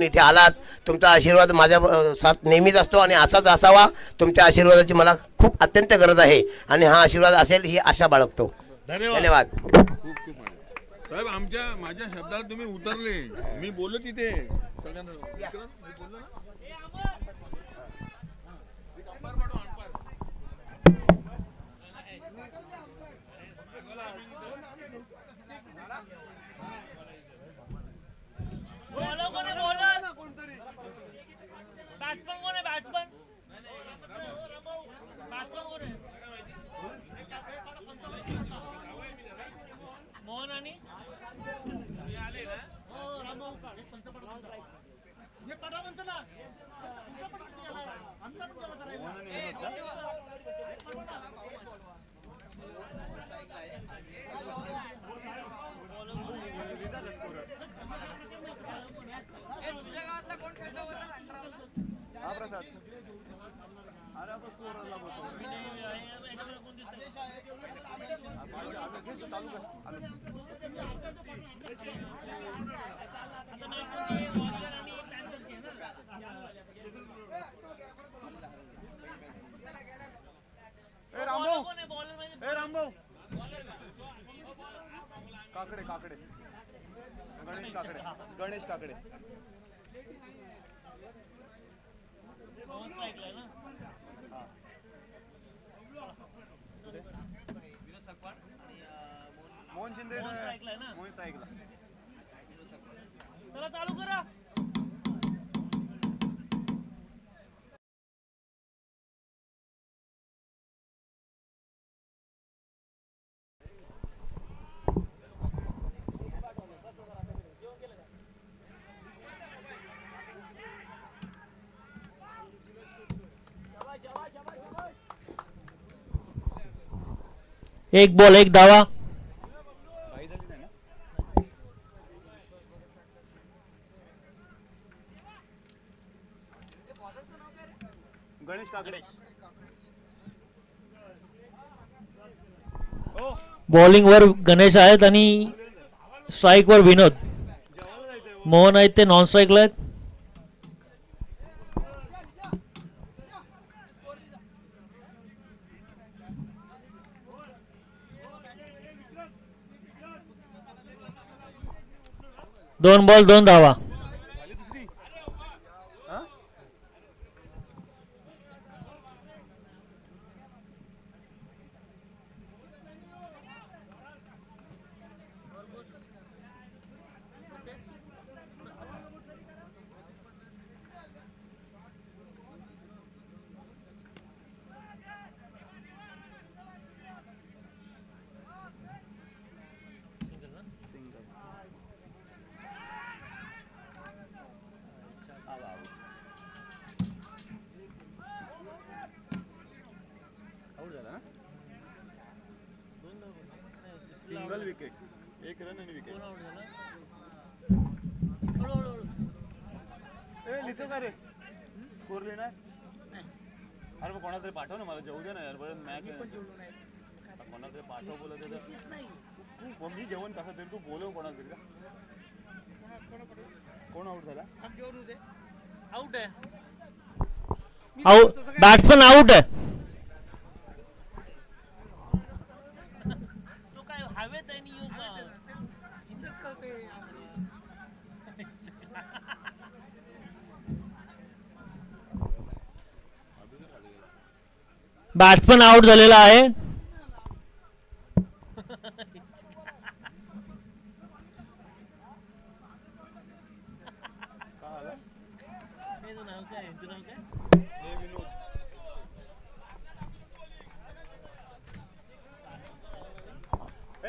इथे आलात, तुमचा आशीर्वाद माझ्या साथ नेहमीच असतो आणि असाच असावा. तुमच्या आशीर्वादाची मला खूप अत्यंत गरज आहे आणि हा आशीर्वाद असेल ही आशा बाळगतो. धन्यवाद. साहेब माझ्या शब्दाला तुम्ही उतरले. मी बोललो तिथे काकडे गणेश काकडे मोहन शिंदे मोहन स्ट्राईकला चला चालू करा. एक बॉल एक धावा. गणेश काकडे बॉलिंग वर गणेश आहेत आणि स्ट्राईक वर विनोद. मोहन आहेत ते नॉन स्ट्राईकला आहेत. दोन बॉल दोन धावा. सिंगल विकेट, एक रन आणि विकेट. लिहितो का रे स्कोर लिहिणार? अरे मग कोणातरी पाठव ना, मला जेवू दे ना यार. बरं मॅच कोणातरी पाठव बोलत मी जेवण कसं तरी तू बोलव कोणाला तरी. कोण आउट झाला? आउट आहे. बॅट्समन आउट आहे. बॅट्समन आउट झालेला आहे.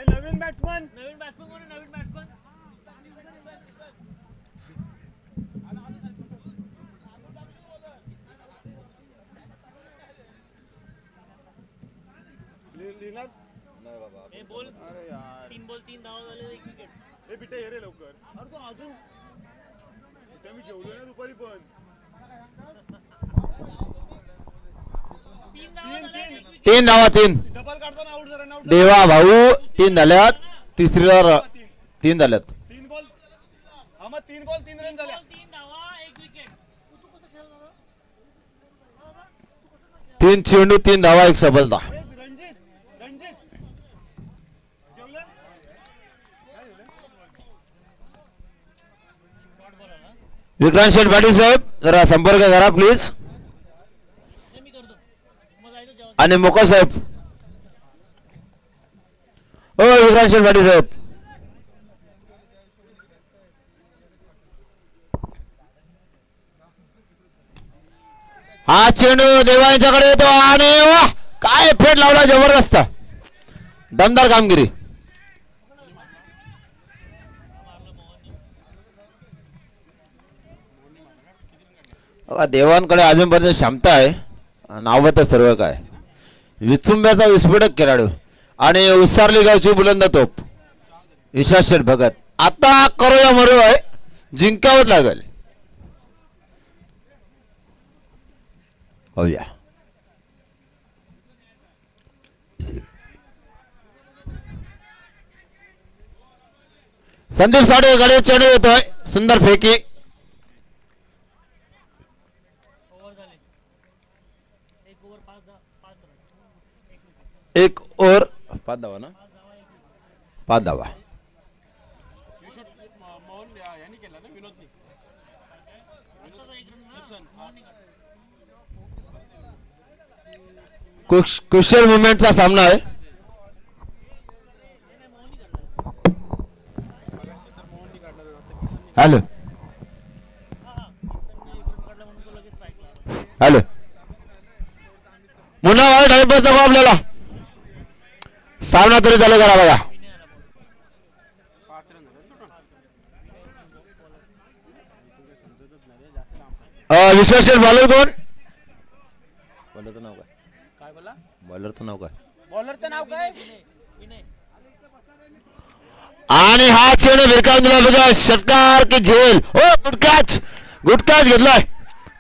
नवीन बॅट्समन लिहिणार नाही बाबा. अरे यार 3 बॉल 3 धावा झाले, 1 विकेट. हे बिटे ये रे लवकर. अरे तू अजून मी जेवलो ना दुपारी पण. 3 धावा 3 डबल काढताना आउट झाला. रन आउट देवा भाऊ 3 झाल्यात. तिसरीला 3 झाल्यात. 3 बॉल 3 बॉल 3 रन झाले. 3 धावा. 3 चेंडू 3 धावा 1 सफलता. रणजित रणजित जेवलं काय जेवलं? विक्रांत शेठ पाटील साहेब जरा संपर्क करा प्लीज. आणि मोका साहेब. हो विक्रांत शेठ पाटील साहेब. हा चेंडू देवांच्याकडे येतो आणि वा काय फेट लावला जबरदस्त दमदार कामगिरी. देवांकडे अजूनपर्यंत क्षमता आहे. नावं तर सर्व काय विचुंब्याचा विस्फोटक खेळाडू आणि उसारली गावची बुलंद तोप विश्वास शेठ भगत. आता करूया मरू आहे जिंकावंच लागेल. होऊया संदीप साडे कडे चेंडू येतोय. सुंदर फेकी. एक ओव्हर 5 धावा ना 5 धावा. मोहन यांनी केला ना विनोदनी. कुशल मुवमेंटचा सामना आहे. हॅलो हॅलो मुन्हा वाईट आहे बस नको आपल्याला. सामना तरी चालू करा बघा. विश्वास बॉलर कोण? बॉलरचं नाव काय बोला? बॉलरचं नाव काय? बॉलरचं नाव काय? आणि हा चेंडू भिरकावून दिला बघा. षटकार की झेल. हो गुड कॅच घेतलाय.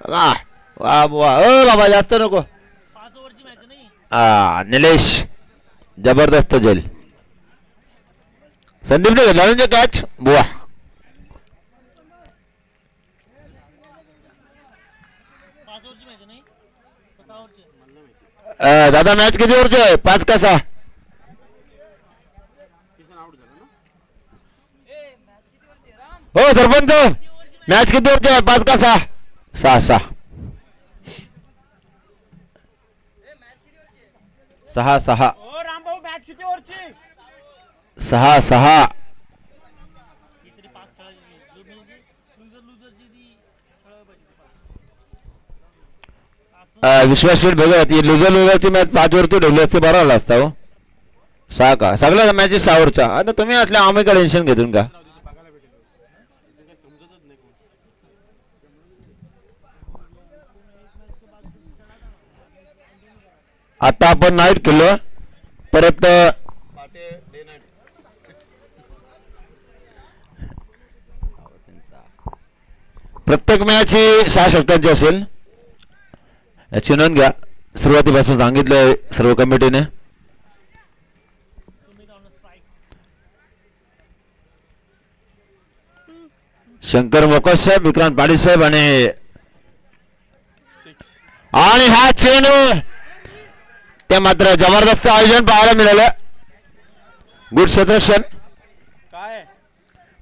वा वा ओ बाबा जास्त नको. निलेश जबरदस्त झेल. संदीपने घेतला म्हणजे कॅच बुवा. दादा मॅच किती ओव्हरची आहे? 5 का 6? हो सरपंच मॅच किती ओव्हरची आहे? 5 का 6? 6 6 6 6 ओ रामभाऊ मॅच किती ओव्हरची? 6 6. विश्वास शेठ बघत लुझरची मॅच 5 वरती ठेवली असते बरं आला असता. हो 6 का सगळ्या मॅचेस 6 वरच्या. आता तुम्ही असल्या आम्ही का टेन्शन घेतून का? आता आपण नाईट केलं परत प्रत्येक मॅच ही 6 षटकांची असेल याची नोंद घ्या. सुरुवातीपासून सांगितलंय सर्व कमिटीने. शंकर मोकस साहेब विक्रांत पाटील साहेब आणि हा चेंडू ते मात्र जबरदस्त आयोजन पाहायला मिळालं. गुड क्षेत्ररक्षण. काय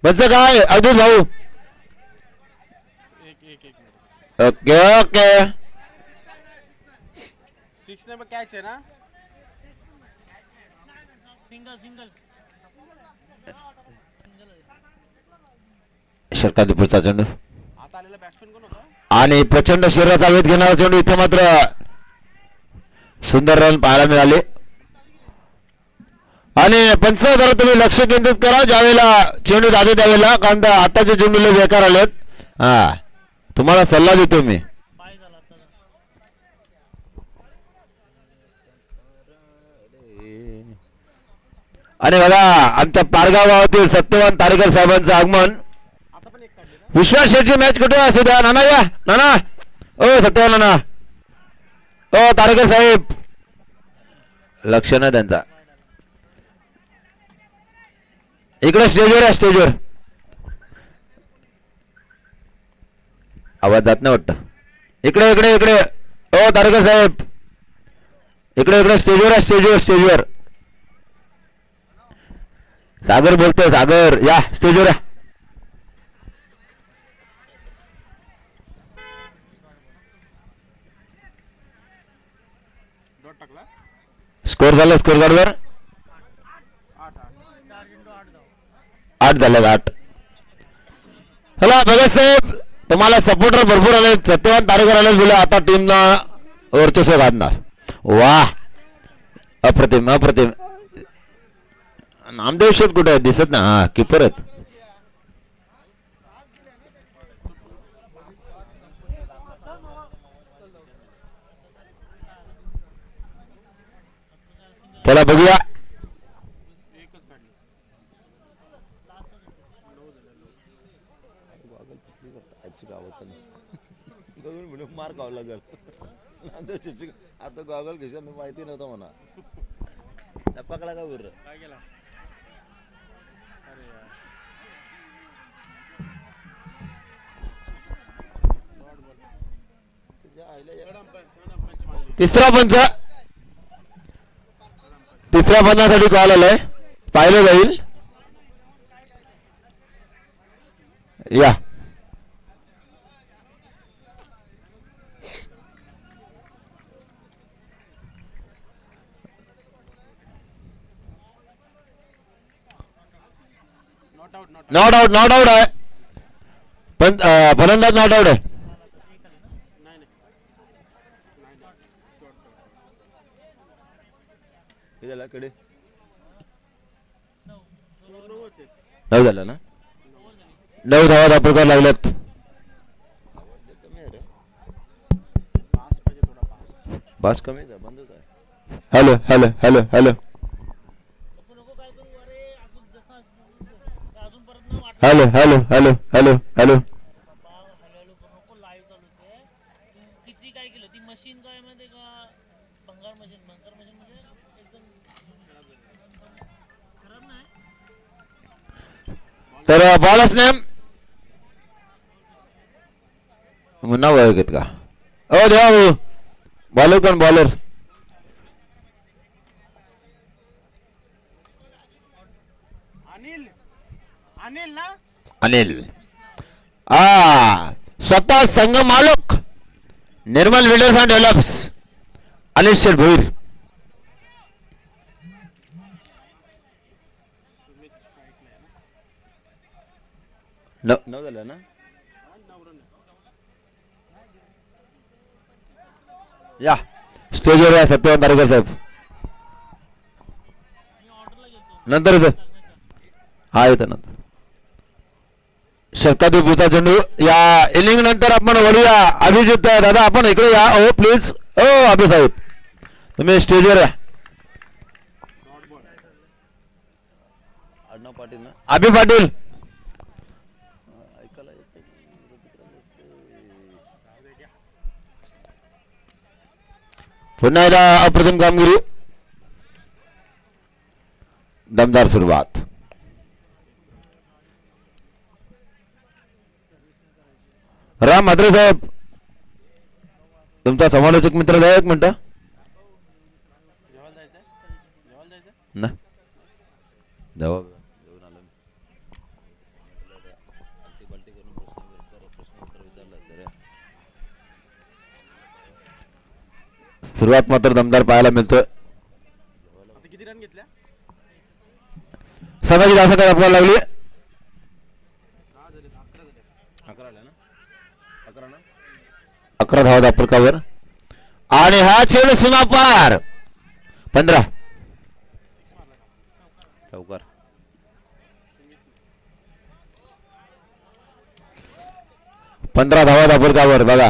बच्च काय अवधूत भाऊ. ओके ओके 6 ने कॅच आहे ना. षटकातील पुढचा चेंडू आता आलेला बॅट्समन कोण होता? आणि प्रचंड शरीराचा वेध घेणारा चेंडू. इथे मात्र सुंदर रन पाहायला मिळाले. आणि पंच जरा तुम्ही लक्ष केंद्रित करा ज्यावेळेला चेंडू दादे त्यावेळेला. कारण आताचे चेंडू लय बेकार आलेत. हा तुम्हाला सल्ला देतो मी. आणि बघा आमच्या पारगाव गावातील सत्यवान तारेकर साहेबांचं आगमन. विश्वास शेठची मॅच कुठे असू द्या. नाना या नाना. ओ सत्यवान नाना. ओ तारेकर साहेब लक्ष ना त्यांचा. इकडे स्टेजवर आहे स्टेजवर. आवाज जात नाही वाटतं. इकडे इकडे इकडे. ओ तारेकर साहेब इकडे इकडे स्टेजवर आहे, स्टेजवर सागर बोलतोय, सागर या स्टेजवर या. स्कोर झाला स्कोर कार्डवर 8 झाले 8. चला भगत साहेब तुम्हाला सपोर्टर भरपूर आले, सत्यवान तारेकर आले बोले आता टीमला वर्चस्व गाजणार. वाह अप्रतिम अप्रतिम. नामदेव शेठ कुठे आहे दिसत ना, हा किपर आहेत. चला बघूया. मार खावं लागल आता गॉगल घेशाल माहिती नव्हतं म्हणा. पकडला का बरं तिसरा पंचासाठी कॉल आलाय, पाहिलं जाईल. या नॉट आउट आहे पण फलंदाज नॉट आउट आहे. कडे 9 झालं ना, 9 धावा दाखल लागल्यात. बस कमी बंदच आहे. Hello hello hello hello hello hello hello hello hello किती काय केलं ती मशीन काय मध्ये का भंगार मशीन म्हणजे एकदम खराब नाही. तर बॉलच नेम मुन्ना घेत का. ओ देवा भाऊ बॉलर कोण बॉलर. अनिल स्वतः संघ मालक निर्मल बिल्डर्स अँड डेव्हलप्स अनिल शेठ भोईर. नऊ झालं ना. या स्टेजवर या सत्यवान तारेकर साहेब. नंतर हा येतो नंतर. षटकाधिपतीचा चेंडू या इनिंग नंतर आपण वळूया. अभिजित दादा आपण इकडे या. ओ प्लीज ओ अभि साहेब तुम्ही स्टेजवर या. पाटील ना अभि पाटील पुन्हा एकदा अप्रतिम कामगिरी, दमदार सुरुवात. राम म्हात्रे साहेब तुमचा समालोचक मित्र द्या एक मिनिट ना. जवाब सुरुवात मात्र दमदार पाहायला मिळतोय. किती रन घेतल्या. सगळी जास्त काय आपल्याला लागली. 11 धावा दापरकावर आणि हा चेंडू सीमा पार. 15 चौकार 15 धावा दापरकावर. बघा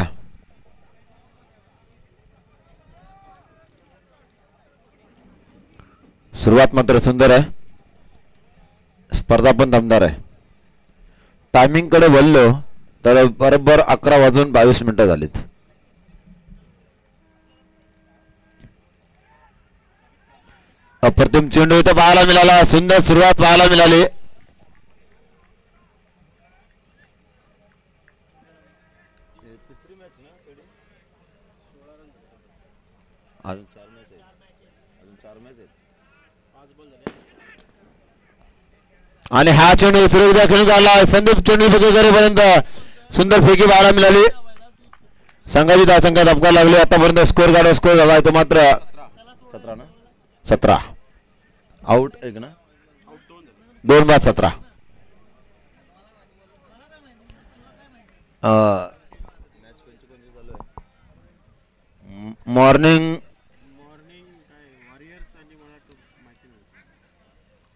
सुरुवात मात्र सुंदर आहे, स्पर्धा पण दमदार आहे. टायमिंग कडे बोललो तर बरोबर 11:22 झालीत. अप्रतिम चेंडू इथं पाहायला मिळाला, सुंदर सुरुवात पाहायला मिळाली. अजून 4 मॅच आहेत. अजून 4 मॅच आहेत. आणि हा चेंडू सुरेखदा खेळून आला. संदीप चेंडू फेकी करेपर्यंत सुंदर फेकी पाहायला मिळाली. संघाची धावसंख्या धपका लागली. आतापर्यंत स्कोर काढा स्कोर झाला तो मात्र 17 ना 17 आउट एक ना 2 बाद 17.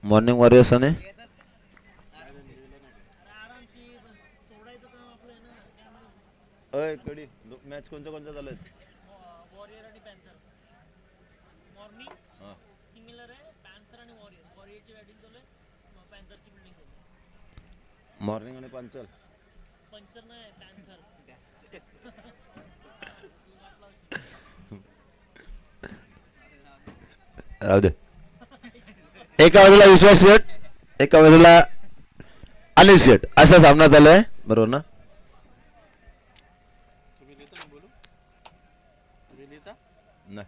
मॉर्निंग वॉरियर्स आणि कडी मॅच कोणत्या कोणत्या झाल्या वॉरियर आणि पॅन्थर मॉर्निंग सिमिलर आहे. पॅन्थर आणि वॉरियर वॉरियरची बॅटिंग चालू आहे. पॅन्थरची बिल्डिंग चालू आहे. मॉर्निंग आणि पंचल पंचर नाही पॅन्थर. राहू दे. एका बाजूला विश्वास शेठ एका बाजूला अनिल शेठ असा सामना झालाय बरोबर ना. नाही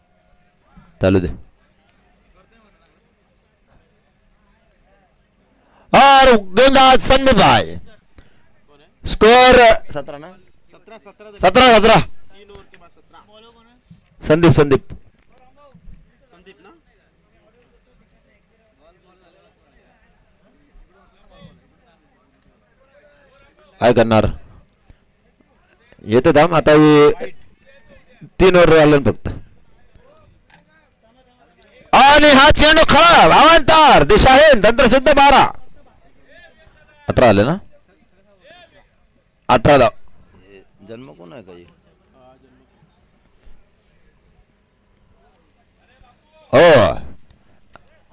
चालू दे. और गोंदा संदीप भाई स्कोर 17 ना 17 संदीप काय करणार येतो दाम आता 3 ओव्हर आलं फक्त. आणि हा चेंडू खराब अवांतर दिशाहीन तंत्र सिद्ध 12 18 आले ना 18 धाव. जन्म कोण आहे काही हो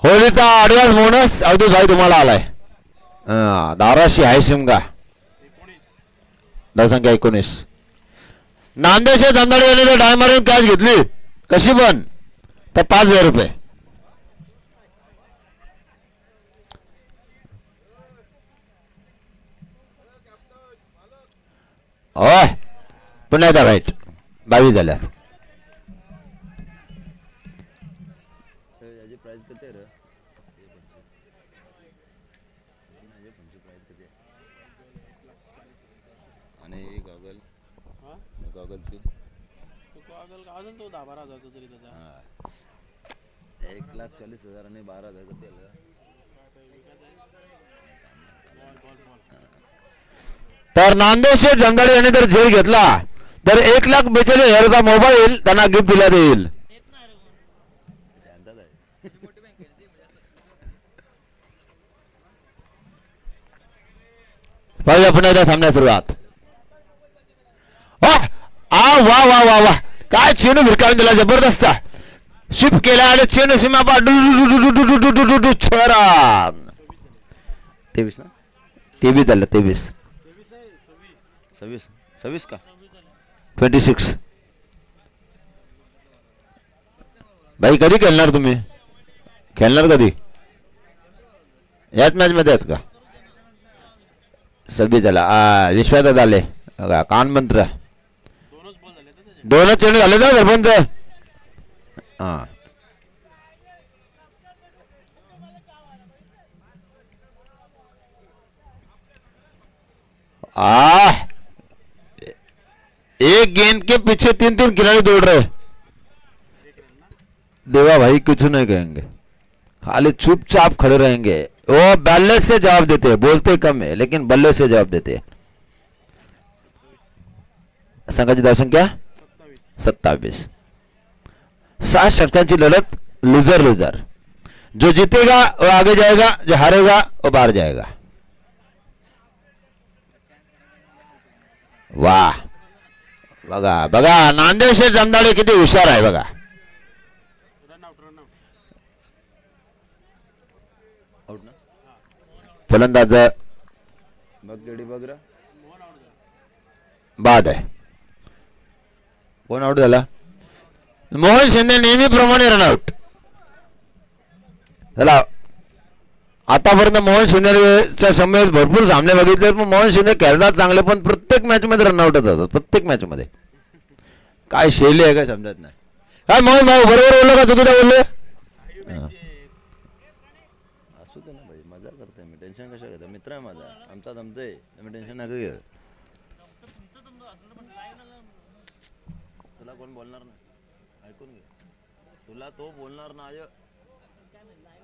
होळीचा ऍडव्हान्स बोनस अवधूत भाई तुम्हाला आलाय. धाराशी आहे शिमगा धावसंख्या 19. नांदेडचे धंदाडे यांनी तर डाय मारून कॅच घेतली कशी पण तर 5,000 रुपये. होय पुन्हा एकदा राईट 22 झाल्यात. आणि गॉगल गॉगलची अजून तो 10-12 तरी त्याचा 1,40,000 आणि 12,000 किती आलं. तर नांदेड शेठ जमदाडे यांनी जर झेल घेतला तर 1,42,000चा मोबाईल त्यांना गिफ्ट दिला जाईल. पाहूया पुन्हा एकदा सामन्यात सुरुवात. वा वा वा वा काय चेंडू भिरकावून दिला जबरदस्त स्वीप केला आणि चेंडू सीमा पा 23 ना 23 झालं 23 26 का 26. भाई कधी खेळणार तुम्ही खेळणार कधी याच मॅच मध्ये आहेत का 26 झाला विश्वासात आले कान मंत्र 2 चेंडू झाले ना सरपंच. एक गेंद के पीछे 3 खिलाड़ी दौड़ रहे. देवा भाई कुछ नहीं कहेंगे खाली चुपचाप खड़े रहेंगे. वो बल्ले से जवाब देते हैं बोलते कम है लेकिन बल्ले से जवाब देते हैं. संघाची धावसंख्या 27. 7 षटकांची लढत लूजर जो जीतेगा वो आगे जाएगा जो हारेगा वो बाहर जाएगा. वाह बघा बघा नांदेड शेठ जमदाडे किती हुशार आहे बघा. फलंदाज बाद आहे. कोण आउट झाला मोहन शिंदे नेहमीप्रमाणे रनआउट. चला आतापर्यंत मोहन शिंदेच्या समोर भरपूर सामने बघितले पण मोहन शिंदे खेळतात चांगले पण प्रत्येक मॅच मध्ये रनआउट होतात प्रत्येक मॅच मध्ये काय शैली आहे काय समजत नाही. काय मोहन भाऊ बरोबर बोललो का चुकीचं बोलले? असू दे ना भाई, मजा करतोय मी, टेन्शन कशा घेतो, मित्र आहे माझा, आमचा दमतोय, तुम्ही टेन्शन नका घेऊ. तुला कोण बोलणार नाही, ऐकून घे, तुला तो बोलणार नाही.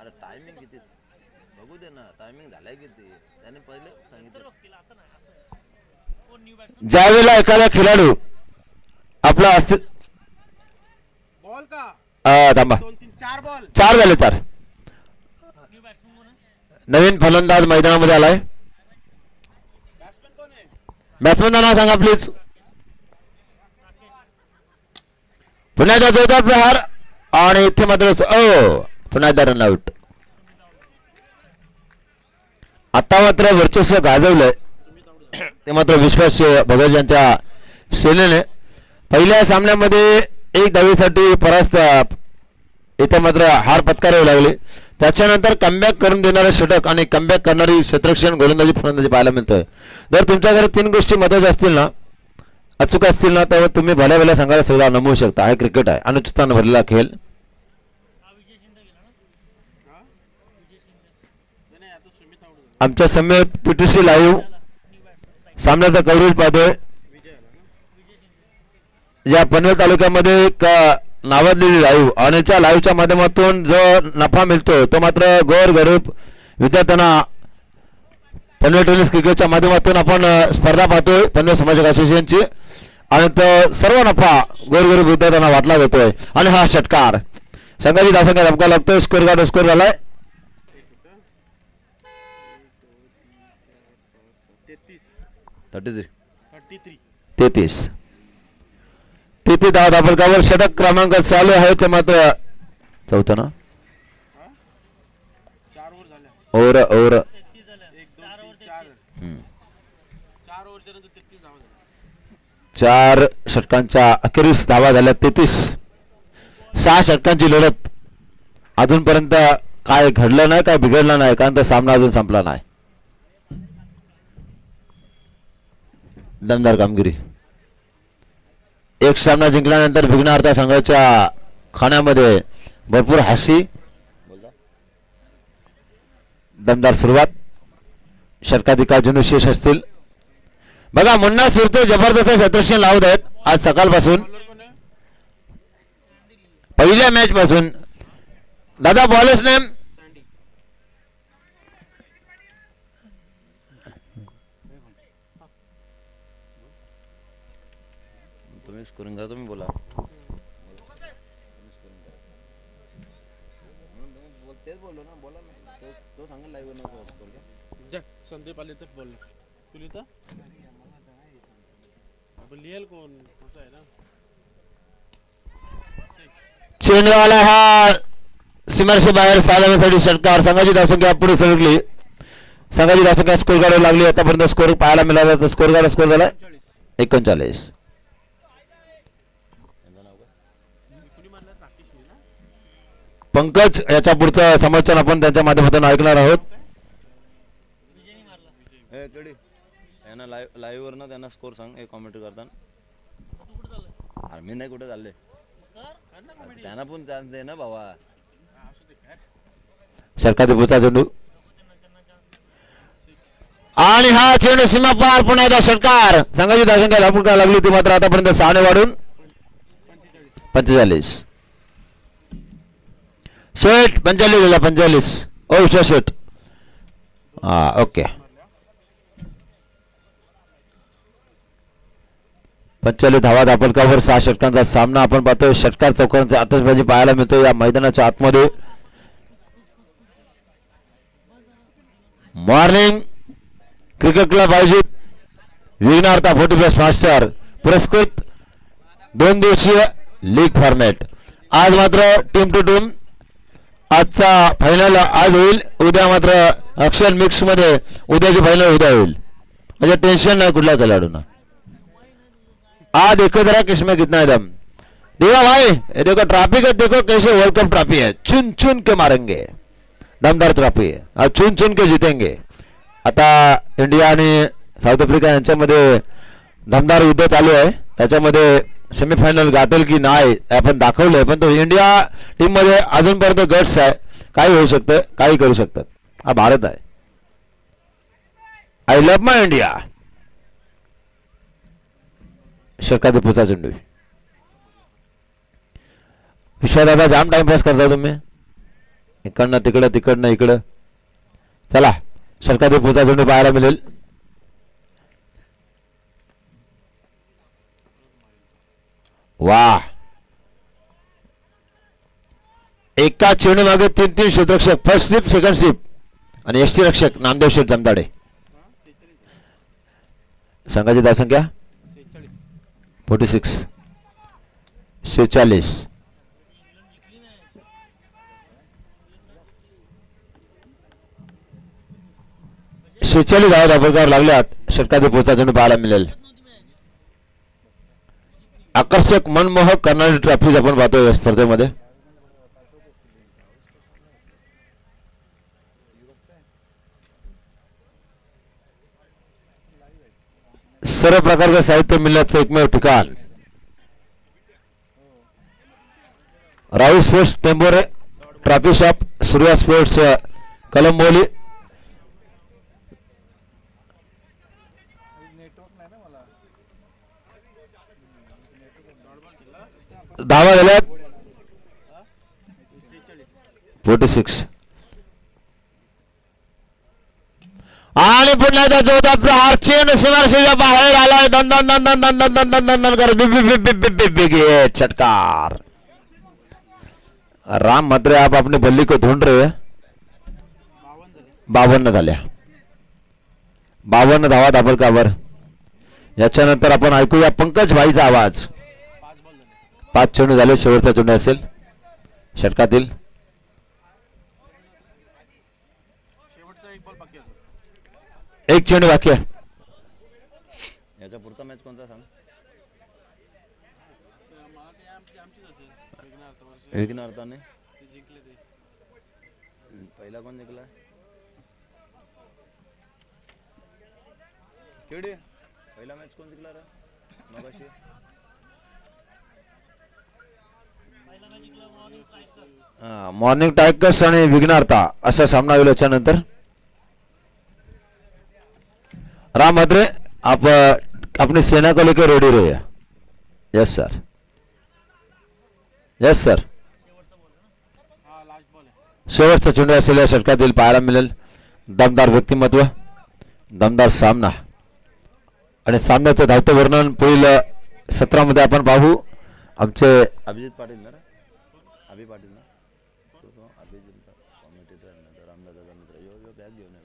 अरे टायमिंग किती बघू दे ना, टायमिंग झालाय किती, त्याने पहिले सांगितलं. ज्यावेळेला एखादा खेळाडू आपला असते बॉल का थांबा 2-3-4 बॉल 4 झाले 4. नवीन फलंदाज मैदानामध्ये आलाय. बॅट्समॅन कोण आहे? बॅट्समॅनचं नाव सांगा प्लीज. पुन्हा एकदा जोरदार प्रहार आणि इथे मात्र पुन्हा एकदा रन आउट. आता मात्र वर्चस्व गाजवलंय ते मात्र विश्वास भगत यांच्या सेनेने. पहिल्या सामन्यामध्ये 1 धावेसाठी परास्त इथे मात्र हार पत्करावी लागली. त्याच्यानंतर कमबॅक करून देणारे षटक आणि कमबॅक करणारी क्षेत्ररक्षण गोलंदाजी फलंदाजी पाहायला मिळतोय. जर तुमच्याकडे 3 गोष्टी महत्वाच्या असतील ना, अचूक असतील ना, तर तुम्ही भल्या भल्या संघाला सुद्धा नमवू शकता. हा क्रिकेट आहे, अनुचितानं भरलेला खेळ. नाही आता सुमित आवडतो. आमच्या समेत PTC लाईव्ह सामन्याचा कव्हरेज पाहतोय. विजय आला ना. या पनवेल तालुक्यामध्ये एक नावाजलेली लाईव्ह आणि त्या लाईव्हच्या माध्यमातून जो नफा मिळतो तो मात्र गोरगरीब विद्यार्थ्यांना पनवेल टेनिस क्रिकेटच्या माध्यमातून आपण स्पर्धा पाहतोय पनवेल समाजक असोसिएशनची, आणि तो सर्व नफा गोरगरीब विद्यार्थ्यांना वाटला जातोय. आणि हा षटकार संघाची धावसंख्या धमका लागतोय. स्कोर गार्ड स्कोर झालाय 33. 33. 33 धावा धापलकावर. षटक क्रमांक चालू आहे ते मात्र चौथं ना 4 ओव्हर झाल्या. ओव्हर 1 2 3 4 4 ओव्हरच्या नंतर 33 धावा झाल्या. 4 षटकांच्या अखेरीस धावा झाल्या 33. 6 षटकांची लढत. अजूनपर्यंत काय घडलं नाही, काय बिघडलं नाही, कारण तो सामना अजून संपला नाही. दमदार कामगिरी. एक सामना जिंकल्यानंतर विघ्नहर्ता संघाच्या खाण्यामध्ये भरपूर हास्य. दमदार सुरुवात. षटकाधिकार जणू शेष असतील. बघा मुन्ना सुरते जबरदस्त क्षेत्ररक्षण लावत आहेत आज सकाळपासून, बॉलर कोण आहे? पहिल्या मॅच पासून. दादा बॉलर्स नेम सँडी. तुम्ही स्कोरिंग करा, तुम्ही बोला. तेच बोललो ना, बोला ना, तो सांगा लाईव्ह नको स्कोर घ्या. जा संदीप आले तर बोल. तू लिहिता आपण लिहेल कोण असं आहे ना. 6 चेंडूवाला हा सीमारेषे बाहेर साधण्यासाठी षटकार. संघाची धावसंख्या पुढे सरकली. संघाची धावसंख्या स्कोर काढावी लागली. आतापर्यंत स्कोर पाहायला मिळाला तर स्कोर काढा स्कोर झाला 39. कुणी मारलं? राकेश ना. पंकज याच्या पुढचं समर्थन आपण त्यांच्या माध्यमातून ऐकणार आहोत. ए कडी यांना लाईव्ह वर ना त्यांना स्कोर सांग, हे कॉमेंट्री करताना. अरे मी नाही कुठे चालले, त्यांना पण चान्स दे ना भावा. षटकातील पुढचा चेंडू आणि हा चेंडू सीमा पार. पुन्हा एकदा षटकार. संघाची धावसंख्या धापून करायला लागली ती मात्र आतापर्यंत 6 ने वाढून 45. शेट 45 झाला 45. ओ विश्वास शेट. हा ओके. 45 धावा धापलकावर 6 षटकांचा सामना आपण पाहतोय. षटकार चौकांची आतषबाजी पाहायला मिळतो या मैदानाच्या आतमध्ये. मॉर्निंग क्रिकेट क्लब आयोजित विघ्नहर्ता 40+ मास्टर पुरस्कृत 2 दिवसीय लीग फॉर्मॅट. आज मात्र टीम टू टीम. आजचा फायनल आज होईल. उद्या मात्र अक्षर मिक्स मध्ये उद्याची फायनल उद्या होईल. म्हणजे टेन्शन नाही कुठल्या खेळाडूंना. आज देखो जरा किसमें कितना है दम. देखो भाई ये देखो ट्रॉफी का देखो कैसे वर्ल्ड कप ट्रॉफी है. चुन चुन के मारेंगे. दमदार ट्रॉफी है. आज चुन चुन के जीतेंगे. आता इंडिया आणि साऊथ आफ्रिका यांच्यामध्ये दमदार युद्ध चालू आहे. त्याच्यामध्ये सेमीफायनल गाठेल की नाही आपण दाखवलंय, पण तो इंडिया टीम मध्ये अजूनपर्यंत गट्स आहे. काही होऊ शकतं, काही करू शकतात. हा भारत आहे. I love my India. षटकातील पुढचा चेंडू. विश्वादादा जाम टाइमपास करता तुम्ही, इकडनं तिकडं तिकडनं इकडं. चला षटकातील पुढचा चेंडू पाहायला मिळेल. वाह, एका चेंडू मागे 3-3 क्षेत्ररक्षक. फर्स्ट स्लिप, सेकंड स्लिप आणि यष्टी रक्षक नामदेव शेठ जमदाडे. संघाची धावसंख्या 46. 46. 46 धावा धापडकावर लागल्यात. षटकातील पुढचा चेंडू पाहायला मिळेल. आकर्षक मनमोहक करणारी ट्रॉफीज आपण पाहतोय या स्पर्धेमध्ये. सर्व प्रकारचं साहित्य मिळण्याचं एकमेव ठिकाण Rahul sports Tembore trophy shop, Surya sports Kalamboli. धावा झाल्यात 46. आणि पुन्हा त्या जोरात प्रहार चेंडू सीमारेषेच्या बाहेर आलाय. दन दन दन दन दन दन दन दन दन दन कर षटकार. राम म्हात्रे आप अपनी बल्ली को ढूंढ रहे हैं. 52 झाल्या. 52 धावा धापडकावर. याच्यानंतर आपण ऐकूया पंकज भाईचा आवाज. 5 चेंडू झाले, शेवटचा चेंडू असेल षटकातील. शेवटचा एक बॉल बाकी आहे. एक चेंडू बाकी आहे. याचा पुढचा मॅच कोणता सांग. मला ते आमचीच असेल विघ्नार्थ वर्षी विघ्नार्थाने ते जिंकले ते. पहिला कोण जिंकला. केवढी पहिला मॅच कोण जिंकला रे मगाशी. मॉर्निंग टायगर्स आणि विघ्नार्था असा सामना होईल. याच्यानंतर राम म्हात्रे आप अपनी सेना को लेकर रेडी रहिए. Yes sir, yes sir. हा लास्ट बॉल आहे. शेवटचा चेंडू असेल या षटकातील पाहायला मिळेल. दमदार व्यक्तिमत्व, दमदार सामना आणि सामन्याचं धावतं वर्णन पुढील सत्रामध्ये आपण पाहू. आमचे अभिजित पाटील ना रे. अभि पाटील ना. अभिजित कॉमेंटेटर रामदादा मित्र यो बॅग घेऊन ये.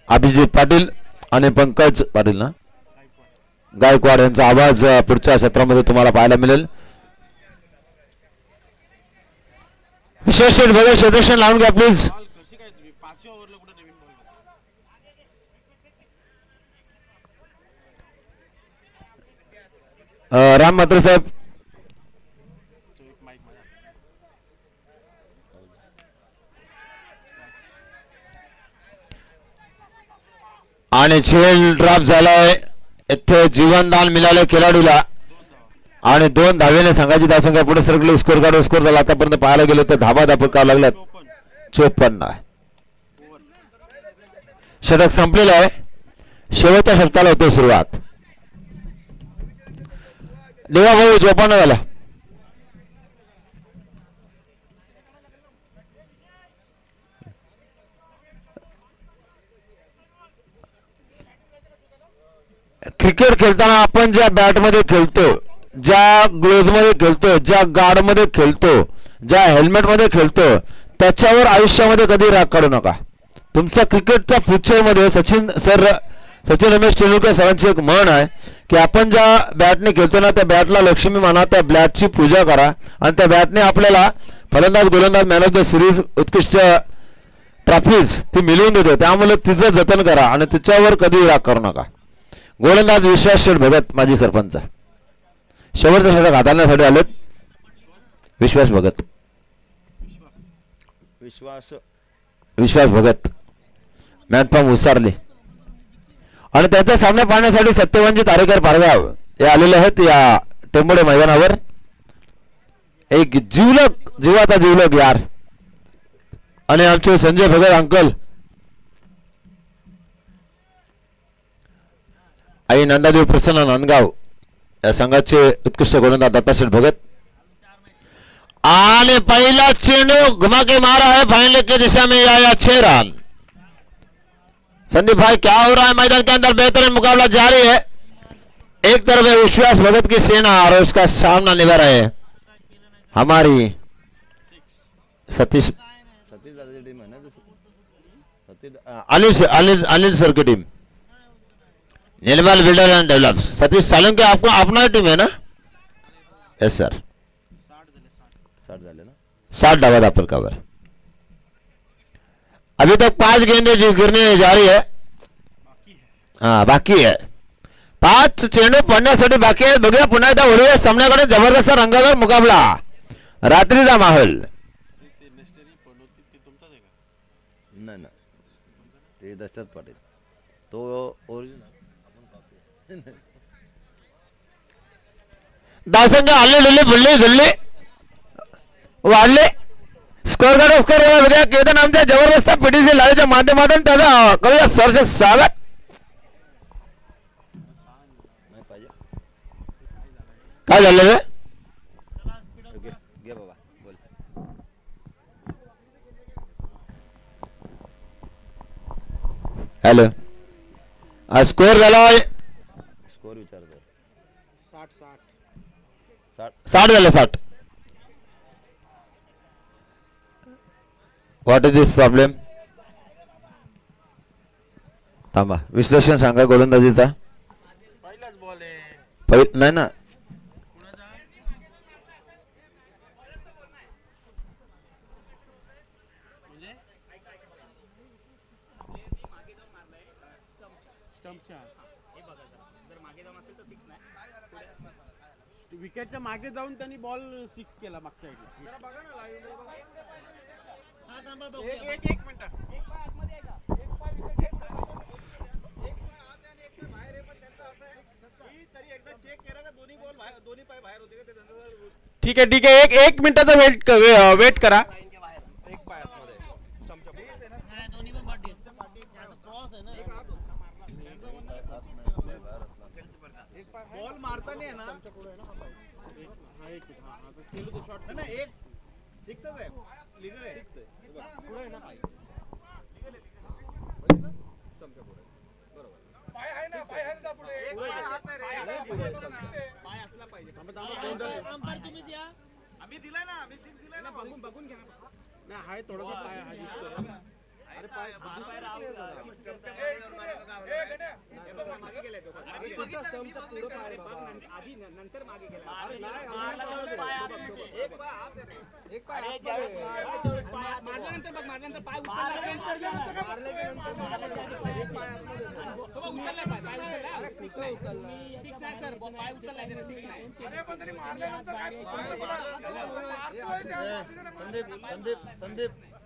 अभिजित पाटील आणि पंकज पाटील ना गायकवाड यांचा आवाज पुढच्या सत्रामध्ये तुम्हाला पाहायला मिळेल. विशेष बघा क्षेत्रक्षण लावून घ्या प्लीज. बॉल कशी काय तुम्ही 5व्या ओव्हरला कुठे नवीन बॉल. राम म्हात्रे साहेब तो एक माईक माझा. आणि झेल ड्रॉप झालाय. इथे जीवनदान मिळालं खेळाडूला आणि 2 धावेने संघाची धावसंख्या पुढे सरकली. स्कोर कार्ड स्कोर झाला. आतापर्यंत पाहायला गेलं तर धाबा धापडकावर लागल्यात 54. षटक संपलेलं आहे. शेवटच्या षटकाला होते सुरुवात. देवाभाऊ 54 झाला. क्रिकेट खेळताना आपण ज्या बॅटमध्ये खेळतो, ज्या ग्लोव्हजमध्ये खेळतो, ज्या गार्डमध्ये खेळतो, ज्या हेल्मेटमध्ये खेळतो, त्याच्यावर आयुष्यामध्ये कधी राग काढू नका. तुमच्या क्रिकेटच्या फ्युचरमध्ये सचिन रमेश तेंडुलकर सरांची एक म्हण आहे की आपण ज्या बॅटने खेळतो ना त्या बॅटला लक्ष्मी माना, त्या बॅटची पूजा करा आणि त्या बॅटने आपल्याला फलंदाज गोलंदाज मॅन ऑफ द सिरीज उत्कृष्ट ट्रॉफीज ती मिळवून देते. त्यामुळे तिचं जतन करा आणि तिच्यावर कधी राग करू नका. गोलंदाज विश्वास शेठ भगत माजी सरपंच शेवटचा षटक हाताळण्यासाठी आलेत. विश्वास भगत, विश्वास विश्वास भगत मॅनफॉर्म उसारले आणि त्यांचा सामना पाहण्यासाठी सत्यवानजी तारेकर पारगाव हे आलेले आहेत या टेंबोडे मैदानावर. एक जीवाचा जीवलग यार. आणि आमचे संजय भगत अंकल, आई नंदादेव प्रसन्न नांदगाव या संघाचे उत्कृष्ट गोलंदाज दत्ताशेठ भगत. आणि पहिला चेंडू घुमा के मारा है फाइनल की दिशा में आया 6 रन. संदीप भाई क्या हो रहा है मैदान के अंदर? बेहतरीन मुकाबला जारी है. एक तरफ है विश्वास भगत की सेना और उसका सामना निभा रहे हमारी सतीश दादाची टीम आहे ना दुसरी. अनिल सर की team. Neelmal builder and develop Satish Salam के आपको अपना टीम है ना? Yes sir. 60 झाले ना. 60 डावा दापर कवर. अभी तक 5 गेंदे जो गिरने जारी है. हाँ बाकी है. 5 चेंडू पडण्यासाठी बाकी आहे. बघूया पुन्हा एकदा वळूया सामन्याकडे. जबरदस्त रंगावर मुकाबला. रात्रीचा माहोल. नाही ना ते दशरथ पाटील तो ओरिजिनल. धावसंख्या हल्ली डुल्ली फुल्ली गुल्ली वाढले. स्कोर बघूया. केतन आमच्या जबरदस्त पीटीसी लाईव्हच्या माध्यमातून त्याचा करूया सरचे स्वागत. नाही पाहिजे. काय झालं रे? घे बाबा बोल. हॅलो. स्कोर झाला स्कोर विचारतो. 60 झाले. 60. What is this problem? थांबा विश्लेषण सांगा गोलंदाजीचा. पहिलाच बॉल आहे. नाही ना. विकेटच्या मागे जाऊन त्यांनी बॉल 6 केला मागच्या साईडला. बघा ना हा थांबा बघू. एक मिनिट. ठीक आहे एक मिनिटाचा वेट करा. एक पाय आतमध्ये. नाही, दोन्ही पण पाठी आहेत. क्रॉस आहे ना. बॉल मारताना आहे ना एक फिक्सच आहे. लिगल आहे. पुढे आहे ना पाय. पाय आहे ना. पाय आहे ना पुढे. एक पाय हात नाही रे. पाय असला पाहिजे. अंपायर तुम्ही द्या. आम्ही दिलाय ना. आम्ही सिक्स दिलाय ना. बघून घ्या. नाही हाय थोडासा पाय हा दिसतोय. अरे पाय मागे गेलाय तो. आधी नंतर मागे गेला. एक पाय हात आहे. एक पाय माझ्यानंतर बघ. माझ्यानंतर पाय उचलला. एक पाय आतमध्ये उचलला. पाय उचलला. अरे सिक्स नाही सर. पाय उचलला. सिक्स नाही. अरे पण तरी मारल्यानंतर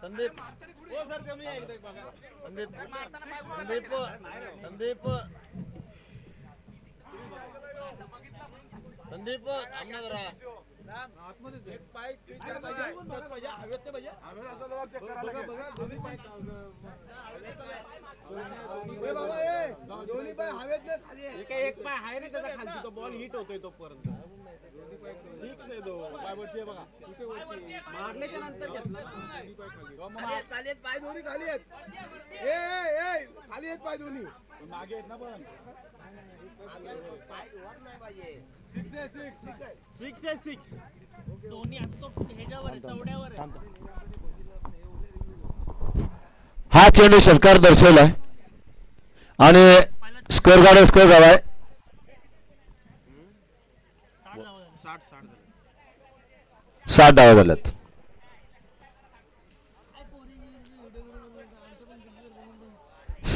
संदीप हो सर कमी आहे एकदा बघा. संदीप थांब ना जरा. आतमध्ये एक पाय पाहिजे. हवेत पाहिजे. दोन्ही पाय दोन्ही पाय हवेत नाही खाली आहे. एक पाय आहे ना त्याचा खालची. तो बॉल हिट होतोय तोपर्यंत. 6 आहे तो. पाय वरती आहे बघा. मारल्याच्या नंतर घेतला. खाली पाय दोन्ही खाली आहेत. ए खाली आहेत पाय दोन्ही. मागे आहेत ना पण. पाय वर नाही पाहिजे. 6 आहे 6. दोन्ही आता तो ह्याच्यावर आहे, चवड्यावर आहे. हा चेंडू षटकार दर्शवलाय आणि स्कोर गावाय 60 धावा झाल्यात.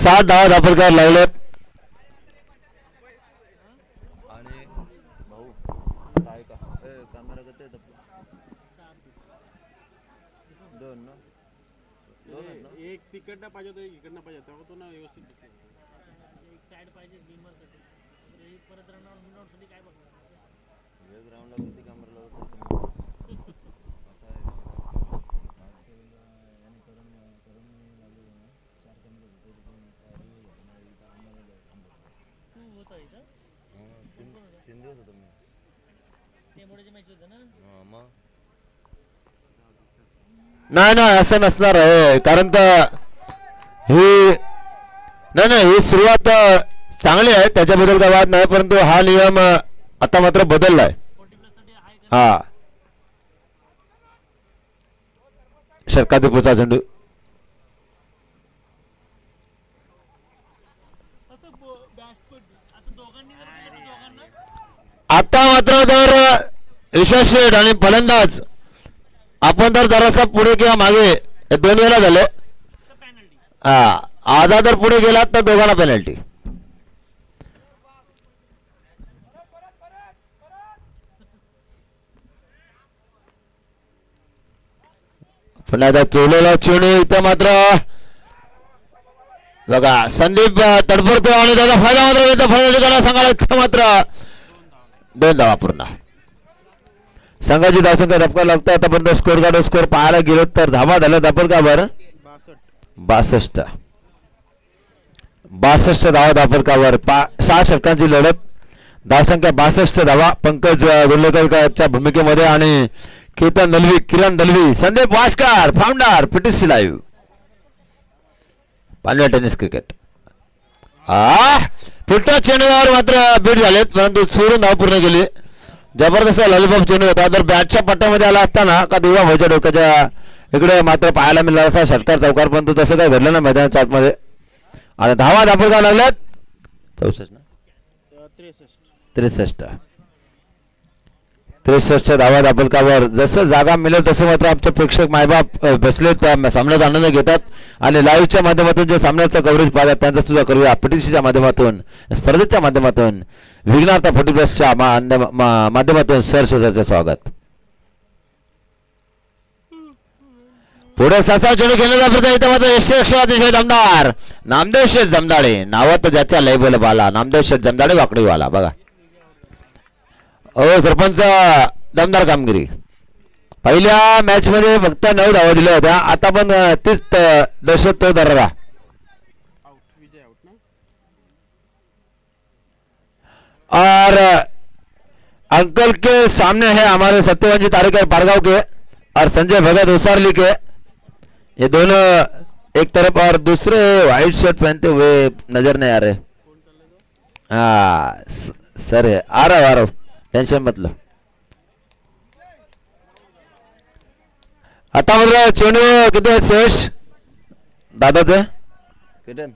सात धावा दापरकार लागलेत. आणि भाऊ काय का कॅमेरा कसं आहे दोन ना. दोन आहेत ना. एक तिकडनं पाहिजे होतं, एक इकडनं पाहिजे होतं. तेव्हा तो ना व्यवस्थित दिसेल. सॅड पाहिजे गेमरसाठी. हे परत रनआउटसाठी काय बघणार? एक राऊंडला किती कॅमेरा लावतो तू होता इथं? तीन दिवस होतो मी. टेंबोडेची मॅच होतं ना? मग नाही नाही असं नसणार आहे, कारण तर ही नाही ही सुरुवात चांगली आहे, त्याच्याबद्दल काय वाद नाही, परंतु हा नियम आता मात्र बदललाय. 40+ साठी आहे का? हा षटकाधिपतीचा चेंडू आता बॅट्समन आता दोघांनी जर केलं तर दोघांना आता मात्र जर विश्वास शेठ आणि फलंदाज आपण जर जरासा पुढे किंवा मागे हे दोन वेळा झाले, तर पेनल्टी. आधा जर पुढे गेलात तर दोघांना पेनल्टी. पुन्हा एकदा केलेला चेंडू इथं मात्र बघा संदीप तडफडतो आणि त्याचा फायदा मात्र इथं फलंदाजीकडे सांगायला इथं मात्र 2 धावा पूर्ण. संघाची धावसंख्या धपका लागतं आतापर्यंत. स्कोर कार्ड स्कोर पाहायला गेलो तर धावा झाल्या दापडकावर 62 धावा दापडकावर. 6 षटकांची लढत, धावसंख्या 62 धावा. पंकज गुंडलेकरच्या भूमिकेमध्ये आणि Ketan Dalvi, Kiran Dalvi, Sandeep Waskar, founder PTC live Panvel tennis cricket. Full toss चेंडूवर मात्र बीट झालेत, परंतु चोरून धाव पूर्ण केली. जबरदस्त लॉलीपॉप चेंडू होता. जर बॅटच्या पट्ट्यामध्ये आला असताना का दिवा व्हायच्या डोक्याच्या इकडे मात्र पाहायला मिळाला असता षटकार चौकार, परंतु तसं काही घडलं ना मैदानाच्या आतमध्ये. आणि धावा दापडका लागल्यात 63 धावा दापडकावर. जसं जागा मिळेल तसं मात्र आमचे प्रेक्षक मायबाप बसले सामन्याचा आनंद घेतात आणि लाईव्हच्या माध्यमातून जे सामन्याचं कव्हरेज पाहतात त्यांचं सुद्धा करूया. पीटीसीच्या माध्यमातून, स्पर्धेच्या माध्यमातून, विघ्नार्थ फोटोग्राफच्या माध्यमातून सरचं स्वागत. पुढे ससा चेंडू खेळण्याचा प्रयत्न इथं मात्र यशस्वी अतिशय दमदार नामदेव शेठ जमदाडे, नावात ज्याच्या लय बोल बाला नामदेव शेठ जमदाडे वाकडीवाला. बघा सरपंच दमदार कामगिरी. पहिल्या मॅच मध्ये फक्त 9 धावा दिल्या होत्या, आता पण तीच दहशत तो दर्रा. और अंकल के सामने है हमारे सत्यवान जी तारिकर पारगांव के और संजय भगत उसारली के. ये दोनों एक तरफ और दूसरे व्हाइट शर्ट पहनते हुए नजर नहीं आ रहे. सर है आ रहा हूं टेंशन मतलब. आता मतलब चेंडू किती आहेत सुयश दादाचे? किरण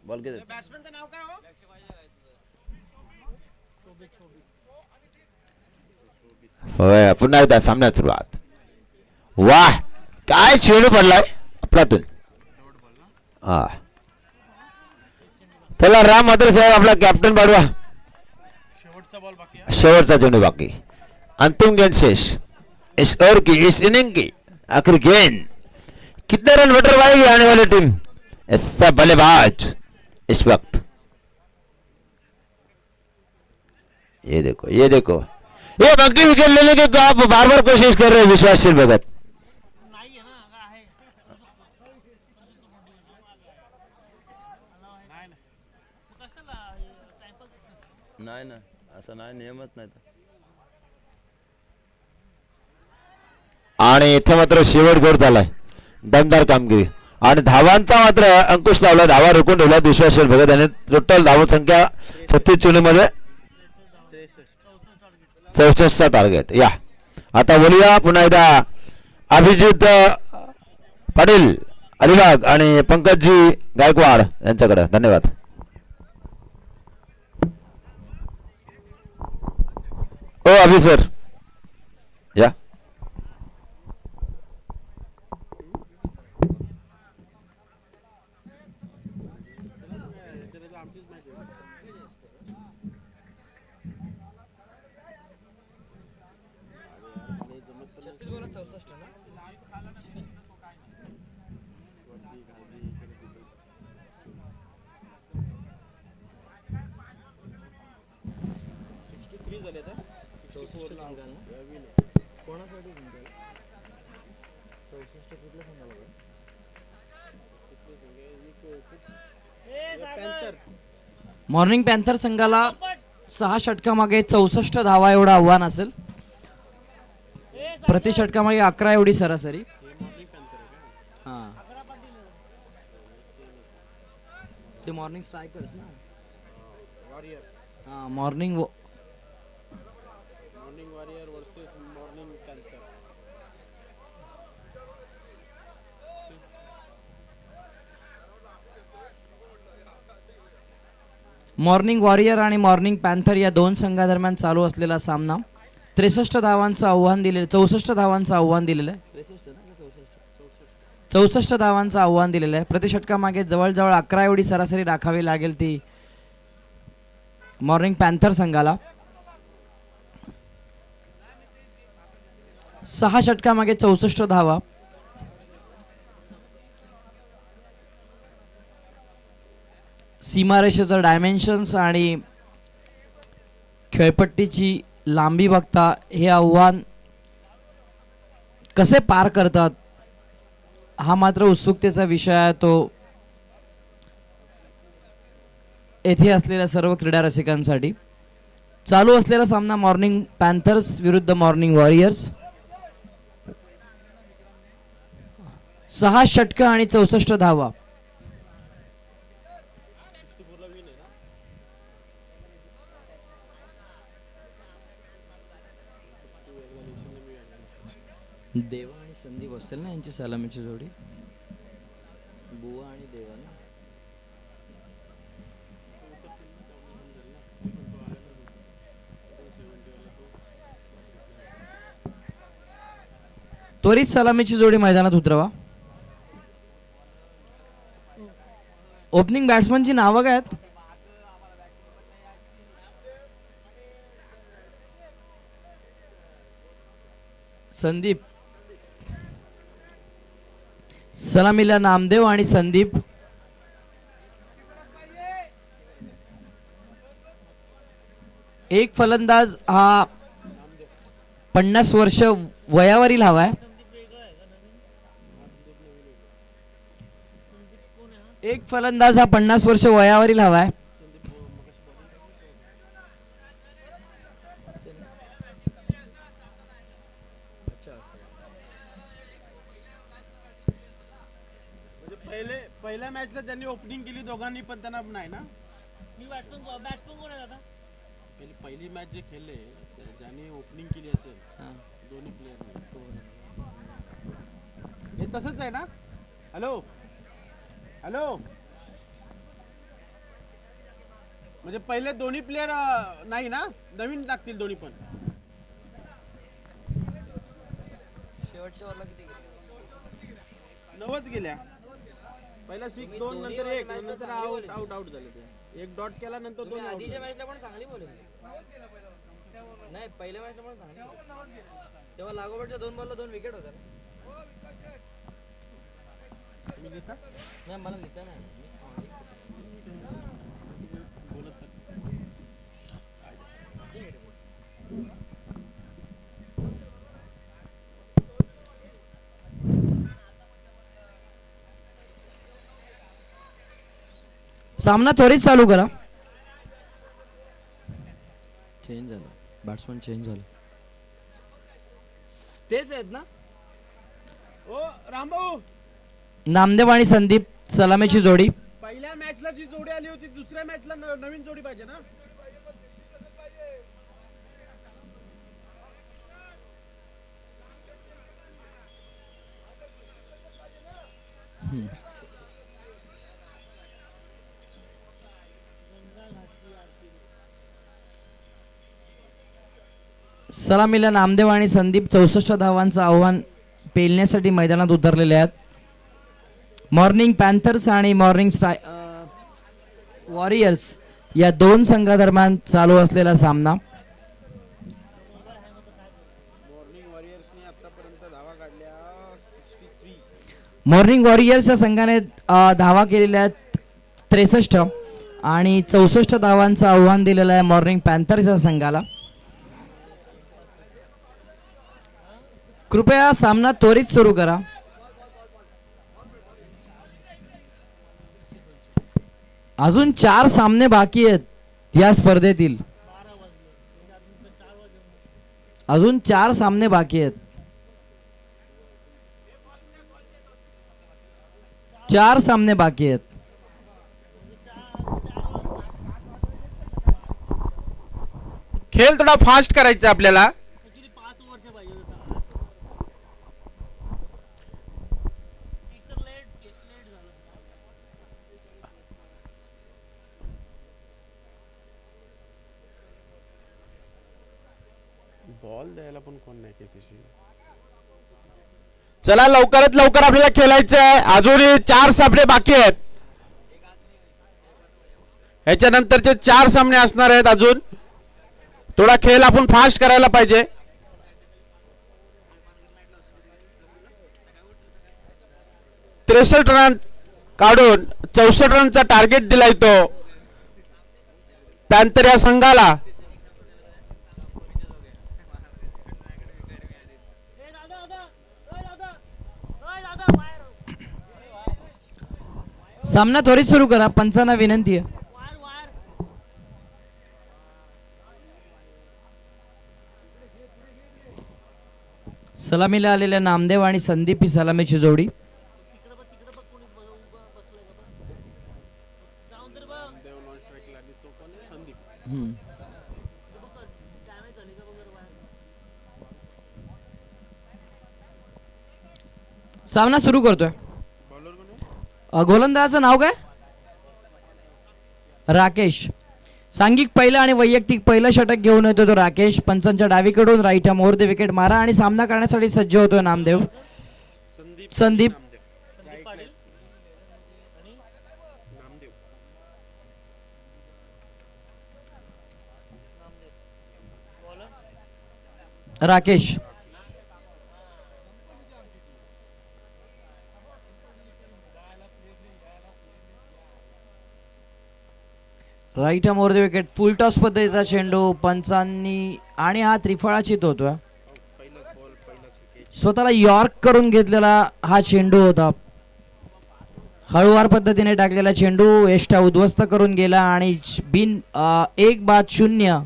बॉल किती बॅट्समनचं नाव काय हो? होय. पुन्हा एकदा सामन्यात सुरुवात. वाह काय चेंडू पडलाय आपल्यातून. चला राम मात्र साहेब आपला कॅप्टन पाडवा. शेवटचा चेंडू बाकी. अंतिम गेंद शेष इस ओवर की, इस इनिंग की आखिरी गेंद. कितने रन बटर पाएगी आने वाली टीम? ऐसा बल्लेबाज इस वक्त. ये देखो ये देखो, ये बाकी विकेट लेने के तो आप बार बार कोशिश कर रहे हैं विश्वासशील भगत. नाही आहे ना, का आहे? मग कशाला टाइमपास? नाही ना, असं नाही, नियमच नाही. आणि इथे मात्र शेवट गोड झालाय. दमदार कामगिरी आणि धावांचा मात्र अंकुश लावला. धावा रोखून ठेवला विश्वासशील भगत यांनी. टोटल धाव संख्या 36 चेंडूमध्ये 64चा टार्गेट. या आता बोलूया पुन्हा एकदा अभिजित पाटील अलिबाग आणि पंकजजी गायकवाड यांच्याकडे. धन्यवाद. ओ अभि सर या. कमी झाले तर 64 मॉर्निंग पॅन्थर संघाला 6 षटकामागे 64 धावा एवढं आव्हान असेल. प्रति षटकामागे 11 एवढी सरासरी. हा ते मॉर्निंग स्ट्रायकर्स ना. हा morning warrior versus morning panther. Morning warrior आणि मॉर्निंग पॅन्थर या दोन संघादरम्यान चालू असलेला सामना 63 धावांचं आव्हान दिलेलं 64 धावांचं आव्हान दिलेलं आहे. 64 धावांचं आव्हान दिलेलं आहे. प्रति षटकामागे जवळजवळ 11 एवढी सरासरी राखावी लागेल ती मॉर्निंग पॅन्थर संघाला. 6 षटकामागे 64 धावा. सीमारेषेचं डायमेन्शन्स आणि खेळपट्टीची लांबी बघता हे आव्हान कसे पार करतात हा मात्र उत्सुकतेचा विषय आहे. तो येथे असलेल्या सर्व क्रीडा रसिकांसाठी. चालू असलेला सामना मॉर्निंग पॅन्थर्स विरुद्ध मॉर्निंग वॉरियर्स. 6 षटकं आणि 64 धावा. देवा आणि संदीप असेल ना यांची सलामीची जोडी. बुवा आणि देवा ना. त्वरित सलामीची जोडी मैदानात उतरवा. ओपनिंग बॅट्समनची नावं काय आहेत? संदीप. सलामीला नामदेव आणि संदीप. एक फलंदाज हा 50 वर्ष वयावरील हवाय. एक फलंदाज हा 50 वर्ष वयावरील हवाय. पहिल्या मॅचला त्यांनी ओपनिंग केली दोघांनी पण त्यांना नाही ना. मी बॅट्समन कोण आहे दादा? पहिली मॅच जे खेळले ज्यांनी ओपनिंग केली असेल दोन्ही प्लेयर हे तसंच आहे ना. हॅलो हॅलो म्हणजे पहिले दोन्ही प्लेयर नाही ना नवीन टाकतील दोन्ही पण. शेवटच्या ओव्हरला किती 9च गेल्या. पहिला 6 2 नंतर 1 नंतर आउट आउट आउट झाले ते. एक डॉट केला नंतर 2 आउट. आधीच्या मॅचला पण चांगली बोलली नाही. पहिल्या मॅचला पण चांगली तेव्हा लागोपाठच्या 2 बॉलला 2 विकेट होत्या. तुम्ही लिहिता? नाही मला लिहिता नाही. सामना त्वरित चालू करा. चेंज झाला. बॅट्समन चेंज झाला. तेच आहेत ना ओ रामभाऊ. नामदेव आणि संदीप सलामीची जोडी. पहिल्या मॅचला जी जोडी आली होती दुसऱ्या मॅचला नवीन जोडी पाहिजे ना. सलामीला नामदेव आणि संदीप 64 धावांचं आव्हान पेलण्यासाठी मैदानात उतरलेले आहेत. मॉर्निंग पॅन्थर्स आणि मॉर्निंग वॉरियर्स या दोन संघादरम्यान चालू असलेला सामना. मॉर्निंग वॉरियर्स या संघाने धावा केलेल्या आहेत 63 आणि 64 धावांचं आव्हान दिलेलं आहे मॉर्निंग पॅन्थर्स या संघाला. कृपया सामना त्वरित सुरू करा. अजून 4 सामने बाकी आहेत या स्पर्धेतील. अजून 4 सामने बाकी आहेत. 4 सामने बाकी आहेत. खेळ थोडा फास्ट करायचा आपल्याला. ऍक्च्युली 5 ओव्हरच्या पाहिजे होता. एक तर लेट झालं. बॉल द्यायला पण कोण नाही केतीशी. चला लवकरात लवकर आपल्याला खेळायचं आहे. अजूनही 4 सामने बाकी आहेत. ह्याच्यानंतरचे 4 सामने असणार आहेत. अजून थोडा खेळ आपण फास्ट करायला पाहिजे. त्रेसष्ट रन काढून 64 रनचा टार्गेट दिलाय तो त्यानंतर या संघाला. सामना त्वरित सुरू करा. पंचांना विनंती आहे. सलामीला आलेल्या नामदेव आणि संदीप ही सलामीची जोडी. सामना सुरू करतोय. गोलंदाजाचं नाव काय? राकेश. सांघिक पहिला आणि वैयक्तिक पहिलं षटक घेऊन येतो तो राकेश. पंचांच्या डावीकडून राईट मोर द विकेट मारा आणि सामना करण्यासाठी सज्ज होतोय Namdev. Sandeep Rakesh. Right more the wicket. Full toss पद्धतीचा चेंडू पंचांनी आणि हा त्रिफळाचित होतोय. स्वतःला यॉर्क करून घेतलेला हा चेंडू होता. हळूवार पद्धतीने टाकलेला चेंडू एष्टा उद्ध्वस्त करून गेला आणि बिन 1-0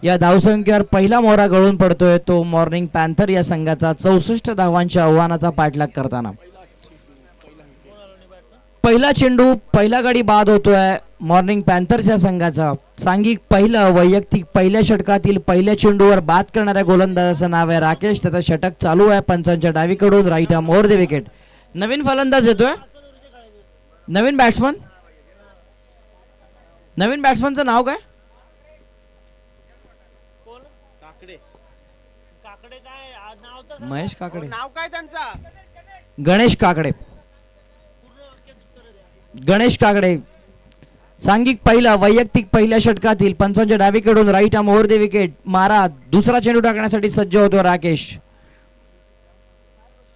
या धावसंख्येवर पहिला मोहरा गळून पडतोय तो मॉर्निंग पॅन्थर या संघाचा 64 धावांच्या आव्हानाचा पाठलाग करताना. पहिला चेंडू पहिला गडी बाद होतोय मॉर्निंग पॅन्थर्स या संघाचा. सांघिक पहिलं वैयक्तिक पहिल्या षटकातील पहिल्या चेंडूवर बाद करणाऱ्या गोलंदाजाचं नाव आहे राकेश. त्याचं षटक चालू आहे पंचांच्या डावीकडून राईट मोर द विकेट. नवीन फलंदाज येतोय. नवीन बॅट्समनचं नाव काय? महेश काकडे. नाव काय त्यांचा? गणेश काकडे. गणेश काकडे. सांघिक पहिला वैयक्तिक पहिल्या षटकातील पंचांच्या डावीकडून राईट मोर द विकेट मारा. दुसरा चेंडू टाकण्यासाठी सज्ज होतो राकेश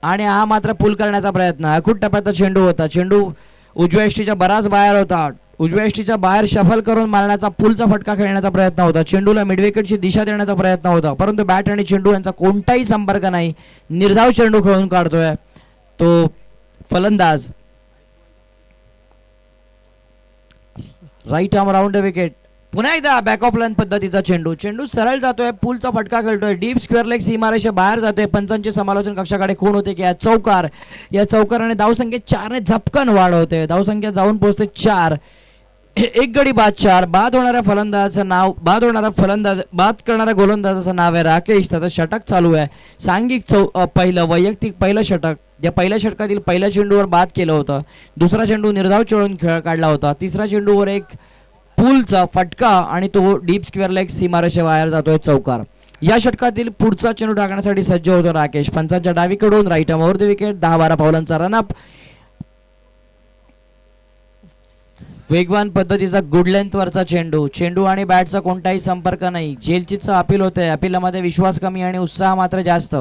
आणि हा मात्र पूल करण्याचा प्रयत्न. अखूट टप्प्याचा चेंडू होता. चेंडू उजव्या यष्टीच्या बराच बाहेर होता. उजव्या यष्टीच्या बाहेर शफल करून मारण्याचा पुलचा फटका खेळण्याचा प्रयत्न होता. चेंडूला मिडविकेटची दिशा देण्याचा प्रयत्न होता परंतु बॅट आणि चेंडू यांचा कोणताही संपर्क नाही. निर्धाव चेंडू खेळून काढतोय तो फलंदाज. Right arm round the wicket. पुन्हा एकदा बॅक ऑफ लाईन पद्धतीचा चेंडू. चेंडू सरळ जातोय. पुलचा फटका खेळतोय. डीप स्क्वेअर लेग सीमारेषा बाहेर जातोय. पंचांचे समालोचन कक्षाकडे खूण होते की चौकार. या चौकाराने धावसंख्येत 4 ने झपकन वाढ होते. धावसंख्या जाऊन पोहोचते 4. एक गडी बाद 4. बाद होणाऱ्या फलंदाजाचं नाव बाद करणाऱ्या गोलंदाजाचं नाव आहे राकेश. त्याचं षटक चालू आहे. सांघिक पहिलं वैयक्तिक पहिलं षटक. या पहिल्या षटकातील पहिल्या चेंडूवर बाद केलं होतं. दुसरा चेंडू निर्धाव चढून खेळ काढला होता. तिसरा चेंडूवर एक पूलचा फटका आणि तो डीप स्क्वेअर लेग सीमारेषे बाहेर जातोय चौकार. या षटकातील पुढचा चेंडू टाकण्यासाठी सज्ज होतो राकेश. पंचांच्या डावीकडून राईट मोर द विकेट. 10-12 पावलांचा रनअप. वेगवान पद्धतीचा गुड लेंथ वरचा चेंडू. चेंडू आणि बॅटचा कोणताही संपर्क नाही. झेलचीतचं अपील होतंय. अपिलामध्ये विश्वास कमी आणि उत्साह मात्र जास्त.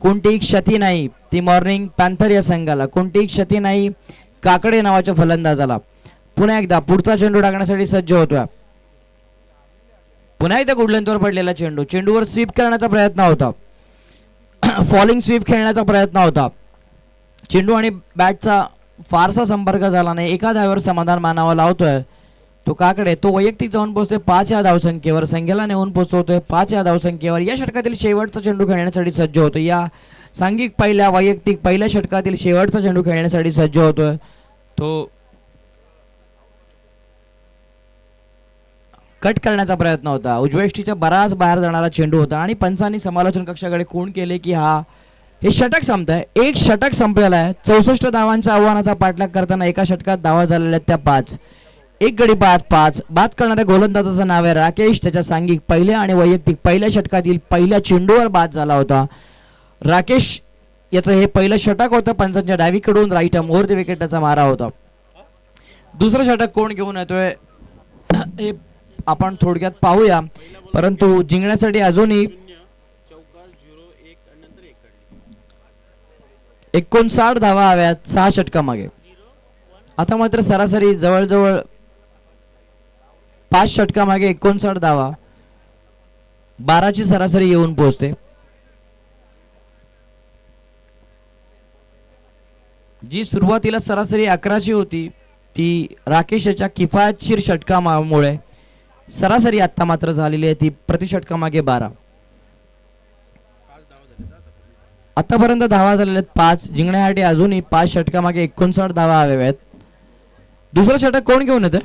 कोणतीही क्षती नाही ती मॉर्निंग पॅन्थर या संघाला. कोणतीही क्षती नाही काकडे नावाच्या फलंदाजाला. पुन्हा एकदा पुढचा चेंडू टाकण्यासाठी सज्ज होतोय. पुन्हा एकदा गुड लेंथवर पडलेला चेंडू. चेंडूवर स्वीप करण्याचा प्रयत्न होता. फॉलिंग स्वीप खेळण्याचा प्रयत्न होता. चेंडू आणि बॅटचा फारसा संपर्क झाला नाही. एका धावेवर समाधान मानावं लावतोय तो काकडे. तो वैयक्तिक जाऊन पोहोचतोय 5 या धावसंख्येवर. संख्येला नेऊन पोहोचवतोय 5 या धावसंख्येवर. या षटकातील शेवटचा चेंडू खेळण्यासाठी सज्ज होतो. या सांघिक वैयक्तिक पहिल्या षटकातील शेवटचा चेंडू खेळण्यासाठी सज्ज होतोय तो. कट करण्याचा प्रयत्न होता. उजव्या बराच बाहेर जाणारा चेंडू होता आणि पंचांनी समालोचन कक्षाकडे खूण केले की हे षटक संपत आहे. एक षटक संपलेला आहे. 64 धावांच्या आव्हानाचा पाठलाग करताना एका षटकात धावा झालेल्या त्या 5. एक गडी बाद 5. बाद करणाऱ्या गोलंदाजाचं नाव आहे राकेश. त्याच्या सांघिक पहिल्या आणि वैयक्तिक पहिल्या षटकातील पहिल्या चेंडूवर बाद झाला होता. राकेश याचं हे पहिलं षटक होतं. पंचांच्या डावीकडून राईट मोर ते विकेटचा मारा होता. दुसरं षटक कोण घेऊन येतोय हे आपण थोडक्यात पाहूया. परंतु जिंकण्यासाठी अजूनही 59 धावा हव्यात 6 षटकामागे. आता मात्र सरासरी जवळजवळ 5 षटकामागे 59 धावा 12ची सरासरी येऊन पोहोचते. जी सुरुवातीला सरासरी 11ची होती ती राकेश याच्या किफायतशीर षटकामुळे सरासरी आता मात्र झालेली आहे ती प्रति षटकामागे 12. आतापर्यंत धावा झालेल्या आहेत 5. जिंकण्यासाठी अजूनही 5 षटकामागे 59 धावा हव्या आहेत. दुसरं षटक कोण घेऊन येतं?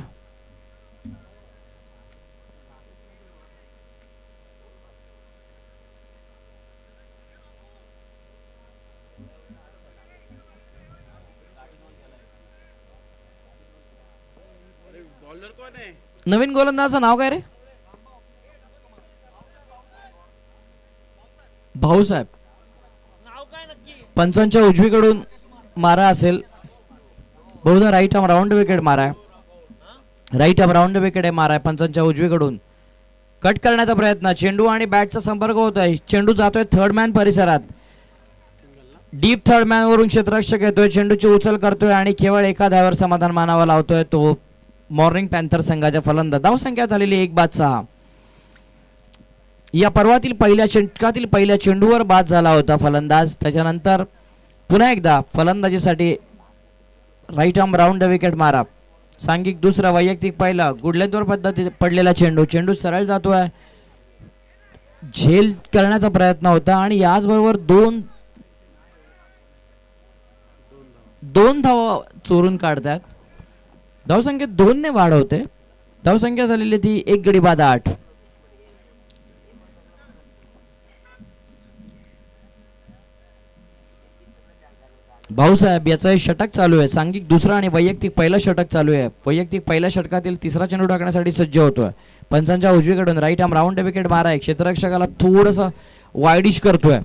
नवीन गोलंदाजाचं नाव काय रे? भाऊसाहेब. नाव काय नक्की? पंचांच्या उजवीकडून मारा असेल बहुधा. राईट आर्म राऊंड विकेट मारा आहे. राईट आर्म राऊंड विकेट आहे मारा आहे पंचांच्या उजवीकडून. कट करण्याचा प्रयत्न. चेंडू आणि बॅटचा संपर्क होत आहे. चेंडू जातोय थर्ड मॅन परिसरात. डीप थर्ड मॅन वरून क्षेत्ररक्षक येतोय. चेंडूची उचल करतोय आणि केवळ एका धाव्यावर समाधान मानावा लावतोय तो मॉर्निंग पॅन्थर संघाच्या फलंदाज. धावसंख्या झालेली 1-6. या पर्वातील पहिल्या षटकातील पहिल्या चेंडूवर बाद झाला होता फलंदाज. त्याच्यानंतर पुन्हा एकदा फलंदाजीसाठी राईट आर्म राऊंड विकेट मारा. सांघिक दुसरा वैयक्तिक पहिला गुडलेद्वार पद्धती पडलेला चेंडू. चेंडू सरळ जातोय. झेल करण्याचा प्रयत्न होता आणि याचबरोबर दोन धावा चोरून काढतात. धावसंख्या 2 ने वाढ होते. धावसंख्या झालेली ती 1 गडी बाद 8. भाऊसाहेब याचं षटक चालू आहे. सांघिक दुसरा आणि वैयक्तिक पहिलं षटक चालू आहे. वैयक्तिक पहिल्या षटकातील तिसरा चेंडू टाकण्यासाठी सज्ज होतोय. पंचांच्या उजवीकडून राईट आर्म राऊंड विकेट मारा आहे. क्षेत्ररक्षकाला थोडस वाईडिश करतोय.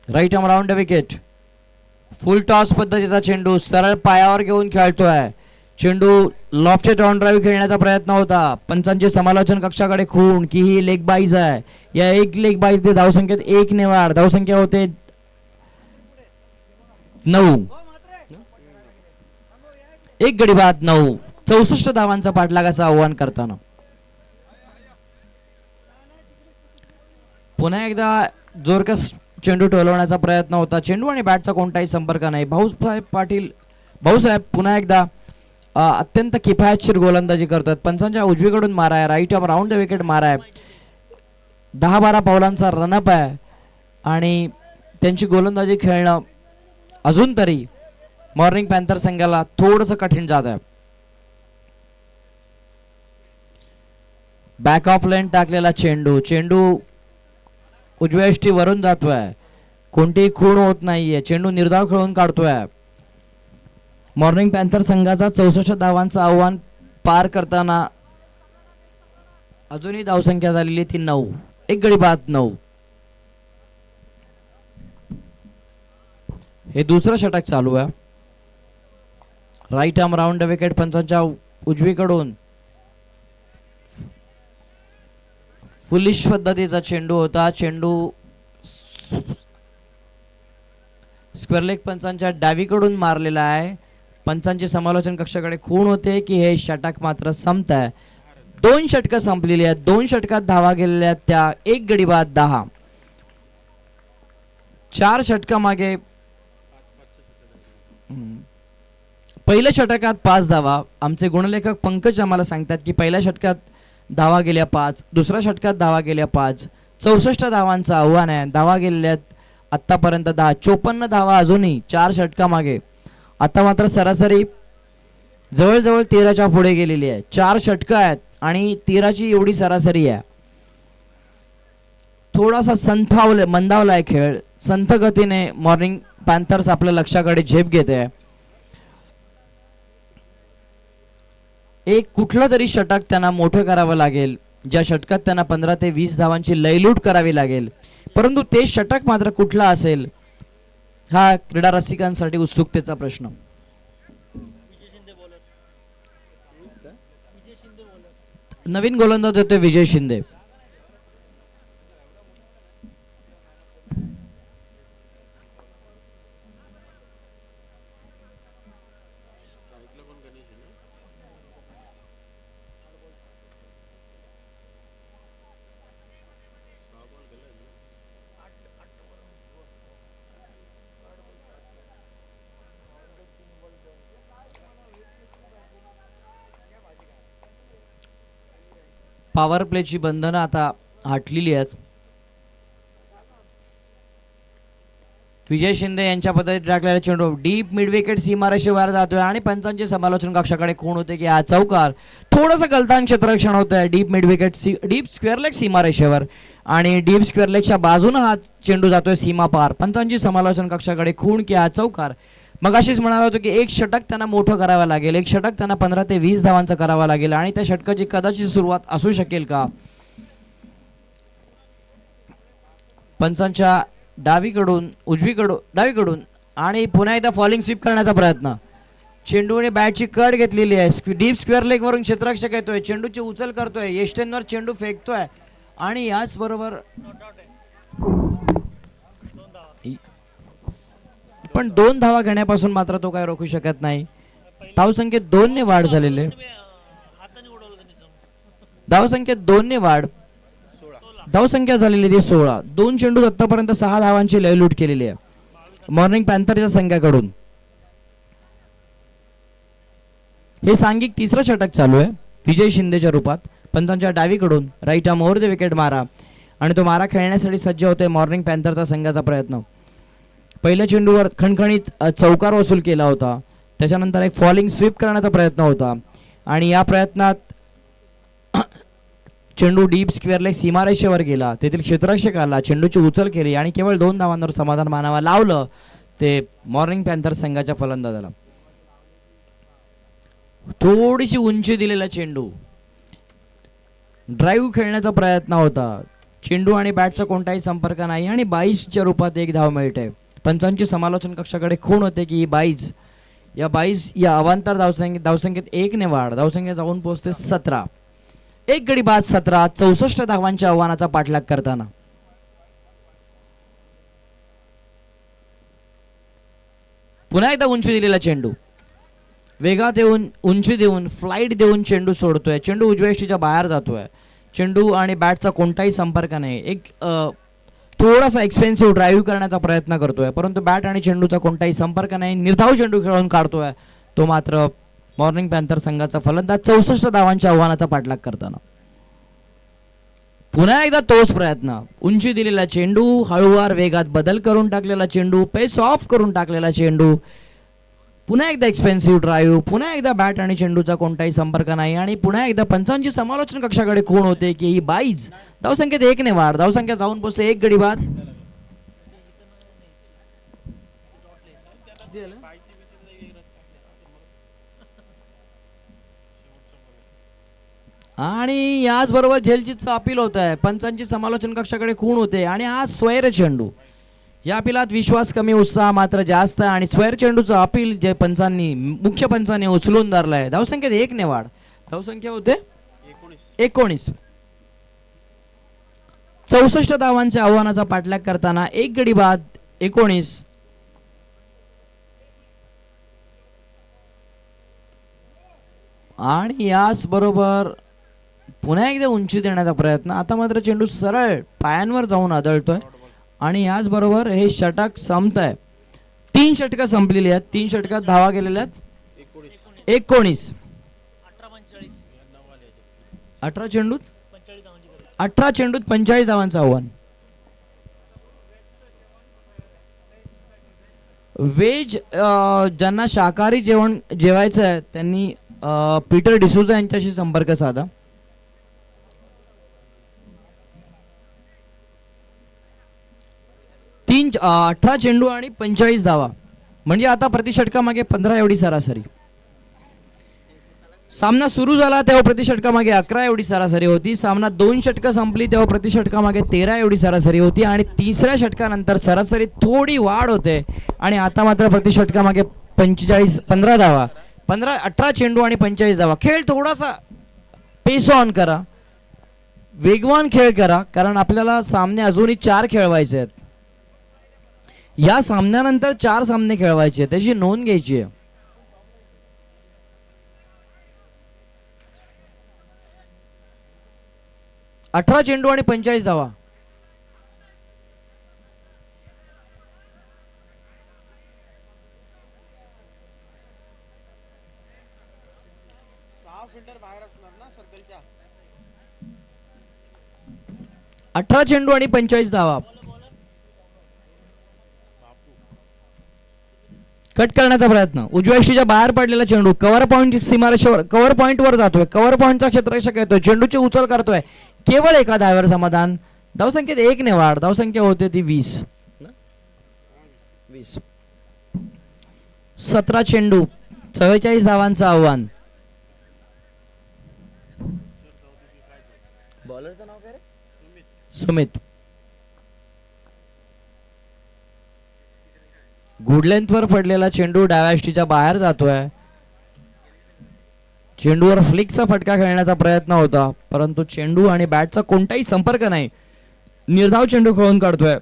Right arm round wicket. Full toss पद्धतीचा चेंडू सरळ पायावर घेऊन खेळतोय. चेंडू लॉफ्टेड ऑन ड्राईव्ह खेळण्याचा प्रयत्न होता. पंचांचे समालोचन कक्षाकडे खूण की ही लेग बाईज आहे. या एक लेग बाईज दे धावसंख्येत 1 ने वाढ. धावसंख्या होते 9. 1 गडी बाद 9. 64 धावांचा पाठलागाचं आव्हान करताना पुन्हा एकदा जोरकस चेंडू टोलवण्याचा प्रयत्न होता. चेंडू आणि बॅटचा कोणताही संपर्क नाही. भाऊसाहेब पुन्हा एकदा अत्यंत किफायतशीर गोलंदाजी करतात. पंचांच्या उजवीकडून मारा आहे. Right arm round the wicket मारा आहे. 10-12 पावलांचा रनअप आहे आणि त्यांची गोलंदाजी खेळणं अजून तरी मॉर्निंग पॅन्थर संघाला थोडंसं कठीण जात आहे. बॅक ऑफ लेन टाकलेला चेंडू उजव्या वरून जातोय. कोणतीही खूण होत नाहीये. चेंडू निर्धाव खेळून काढतोय. मॉर्निंग पॅन्थर संघाचा 64 धावांचं आव्हान पार करताना अजूनही धावसंख्या झालेली ती 9. 1 गडी बाद 9. हे दुसरं षटक चालू आहे. राईट आर्म राऊंड विकेट पंचांच्या उजवीकडून फुलिश पद्धतीचा चेंडू होता. चेंडू स्क्वेअर लेग पंचांच्या डावीकडून मारलेला आहे. पंचांचे समालोचन कक्षाकडे खूण होते की हे षटक मात्र संपत आहे. 2 षटकं संपलेली आहेत. 2 षटकात धावा गेलेल्या आहेत त्या 1 गडी बाद 10. 4 षटका मागे पहिल्या षटकात 5 धावा. आमचे गुणलेखक पंकज आम्हाला सांगतात की पहिल्या षटकात धावा गेल्या 5, दुसऱ्या षटकात धावा गेल्या 5. 64 धावांचं आव्हान आहे. धावा गेलेल्या आहेत आतापर्यंत 10. 54 धावा अजूनही 4 षटका मागे. आता मात्र सरासरी जवळजवळ 13च्या पुढे गेलेली आहे. 4 षटकं आहेत आणि 13ची एवढी सरासरी आहे. थोडासा मंदावलाय खेळ. संथ गतीने मॉर्निंग पॅन्थर्स आपल्या लक्षाकडे झेप घेते. एक कुठलं तरी षटक त्यांना मोठं करावं लागेल, ज्या षटकात त्यांना 15 ते 20 धावांची लयलूट करावी लागेल. परंतु ते षटक मात्र कुठलं असेल हा क्रीडा रसिकांसाठी उत्सुकतेचा प्रश्न. नवीन गोलंदाज येतोय विजय शिंदे. पॉवर प्लेची बंधनं आता हटलेली आहेत. विजय शिंदे यांच्या पद्धतीने टाकलेला चेंडू डीप मिड विकेट सीमारेषेवर जातोय आणि पंचांचे समालोचन कक्षाकडे खूण होते की हा चौकार. थोडंसं गलतान क्षेत्ररक्षण होत आहे. Deep mid wicket deep square leg सीमारेषेवर आणि डीप स्क्वेअर लेगच्या बाजूने हा चेंडू जातोय सीमा पार. पंचांची समालोचन कक्षाकडे खूण की हा चौकार. मगाशीच म्हणालो होतो की एक षटक त्यांना मोठं करावं लागेल. एक षटक त्यांना 15 ते 20 धावांचं करावं लागेल आणि त्या षटकाची कदाचित सुरुवात असू शकेल का. पंचांच्या डावीकडून आणि पुन्हा एकदा फॉलिंग स्वीप करण्याचा प्रयत्न. चेंडूने बॅटची कट घेतलेली आहे. डीप स्क्वेअर लेग वरून क्षेत्ररक्षक येतोय, चेंडूची उचल करतोय, यष्टेंवर चेंडू फेकतोय आणि याच बरोबर पण 2 धावा घेण्यापासून मात्र तो काय रोखू शकत नाही. धावसंख्येत 2 ने वाढ झालेली आहे. धावसंख्येत 2 ने वाढ. धावसंख्या झालेली ती 16. 2 चेंडू आतापर्यंत 6 धावांची लयलूट केलेली आहे मॉर्निंग पॅन्थरच्या संघाकडून. हे सांघिक 3रं षटक चालू आहे विजय शिंदेच्या रूपात. पंचांच्या डावीकडून right arm over the wicket मारा आणि तो मारा खेळण्यासाठी सज्ज होतोय मॉर्निंग पॅन्थरचा संघाचा प्रयत्न. पहिल्या चेंडूवर खणखणीत चौकार वसूल केला होता. त्याच्यानंतर एक फॉलिंग स्वीप करण्याचा प्रयत्न होता आणि या प्रयत्नात चेंडू डीप स्क्वेअर लेग सीमारेषेवर गेला. तेथील क्षेत्ररक्षक आला, चेंडूची उचल केली आणि केवळ 2 धावांवर समाधान मानावा लावलं ते मॉर्निंग पॅन्थर संघाच्या फलंदाजाला. थोडीशी उंची दिलेला चेंडू ड्राईव्ह खेळण्याचा प्रयत्न होता. चेंडू आणि बॅटचा कोणताही संपर्क नाही आणि 22च्या रूपात 1 धाव मिळते. पंचांची समालोचन कक्षाकडे खूण होते की 22 या अवांतर धावसंख्येत 1 ने वाढ. धावसंख्या जाऊन पोहोचते 17. 1 गडी बाद 17. 64 धावांच्या आव्हानाचा पाठलाग करताना पुन्हा एकदा उंची दिलेला चेंडू वेगात येऊन उंची देऊन फ्लाईट देऊन चेंडू सोडतोय. चेंडू उजव्या यष्टीच्या बाहेर जातोय. चेंडू आणि बॅटचा कोणताही संपर्क नाही. एक थोडासा एक्सपेन्सिव्ह ड्राईव्ह करण्याचा प्रयत्न करतोय परंतु बॅट आणि चेंडूचा कोणताही संपर्क नाही. निर्धाव चेंडू खेळून काढतोय तो मात्र मॉर्निंग पॅन्थर संघाचा फलंदाज 64 धावांच्या आव्हानाचा पाठलाग करताना. पुन्हा एकदा तोच प्रयत्न. उंची दिलेला चेंडू, हळूवार वेगात बदल करून टाकलेला चेंडू, पेस ऑफ करून टाकलेला चेंडू, पुन्हा एकदा एक्सपेन्सिव्ह ड्राईव्ह, पुन्हा एकदा बॅट आणि चेंडूचा कोणताही संपर्क नाही आणि पुन्हा एकदा पंचांची समालोचन कक्षाकडे खूण होते की ही 22. धावसंख्येत 1 ने वाढ. धावसंख्या जाऊन पोहोचते 1 गडी बाद. आणि याचबरोबर झेलजीतचं अपील होत आहे. पंचांची समालोचन कक्षाकडे खूण होते आणि हा स्वैर चेंडू. या अपिलात विश्वास कमी, उत्साह मात्र जास्त आणि स्वैर चेंडूचं अपील जे मुख्य पंचांनी उचलून धरलंय. धावसंख्येत 1 ने वाढ. धावसंख्या होते 19. 64 धावांच्या आव्हानाचा पाठलाग करताना 1 गडी बाद 19. आणि याच बरोबर पुन्हा एकदा उंची देण्याचा प्रयत्न. आता मात्र चेंडू सरळ पायांवर जाऊन आदळतोय आणि याचबरोबर हे षटक संपतंय. 3 षटकं संपलेली आहेत. 3 षटकात धावा गेलेल्या आहेत 19. 18 चेंडूत 18 चेंडूत 45 धावांचं आव्हान. व्हेज ज्यांना शाकाहारी जेवण जेवायचं आहे त्यांनी पीटर डिसूजा यांच्याशी संपर्क साधा. तीन 18 चेंडू आणि 45 धावा म्हणजे आता प्रतिषटकामागे 15 एवढी सरासरी. सामना सुरू झाला तेव्हा प्रतिषटकामागे 11 एवढी सरासरी होती. सामना 2 षटकं संपली तेव्हा प्रतिषटकामागे 13 एवढी सरासरी होती आणि तिसऱ्या षटकानंतर सरासरी थोडी वाढ होते आणि आता मात्र प्रतिषटकामागे 15 धावा. 18 चेंडू आणि 45 धावा. खेळ थोडासा पेस ऑन करा, वेगवान खेळ करा, कारण आपल्याला सामने अजूनही 4 खेळवायचे आहेत. या सामन्यानंतर 4 सामने खेळवायचे आहेत, त्याची नोंद घ्यायची आहे. अठरा चेंडू आणि 45 धावा. बाहेर असणार ना सर्कलच्या. 18 चेंडू आणि 45 धावा. कट करण्याचा प्रयत्न. उजव्या यष्टीच्या बाहेर पडलेला चेंडू कव्हर पॉइंट सीमारेषेवर, कव्हर पॉइंट वर जातोय. कव्हर पॉइंटचा क्षेत्ररक्षक येतोय, चेंडूची उचल करतोय. केवळ एका धाव्यावर समाधान. धावसंख्येत 1 ने वाढ. धावसंख्या होते ती 20. 17 चेंडू 44 धावांचं आव्हान. बॉलरचं नाव काय रे? सुमित. गुड लेंथ वर पडलेला चेंडू डाव्या यष्टीच्या बाहेर जातोय. चेंडूवर फ्लिकचा फटका खेळण्याचा प्रयत्न होता परंतु चेंडू आणि बॅटचा कोणताही संपर्क नाही. निर्धाव चेंडू खेळून काढतोय.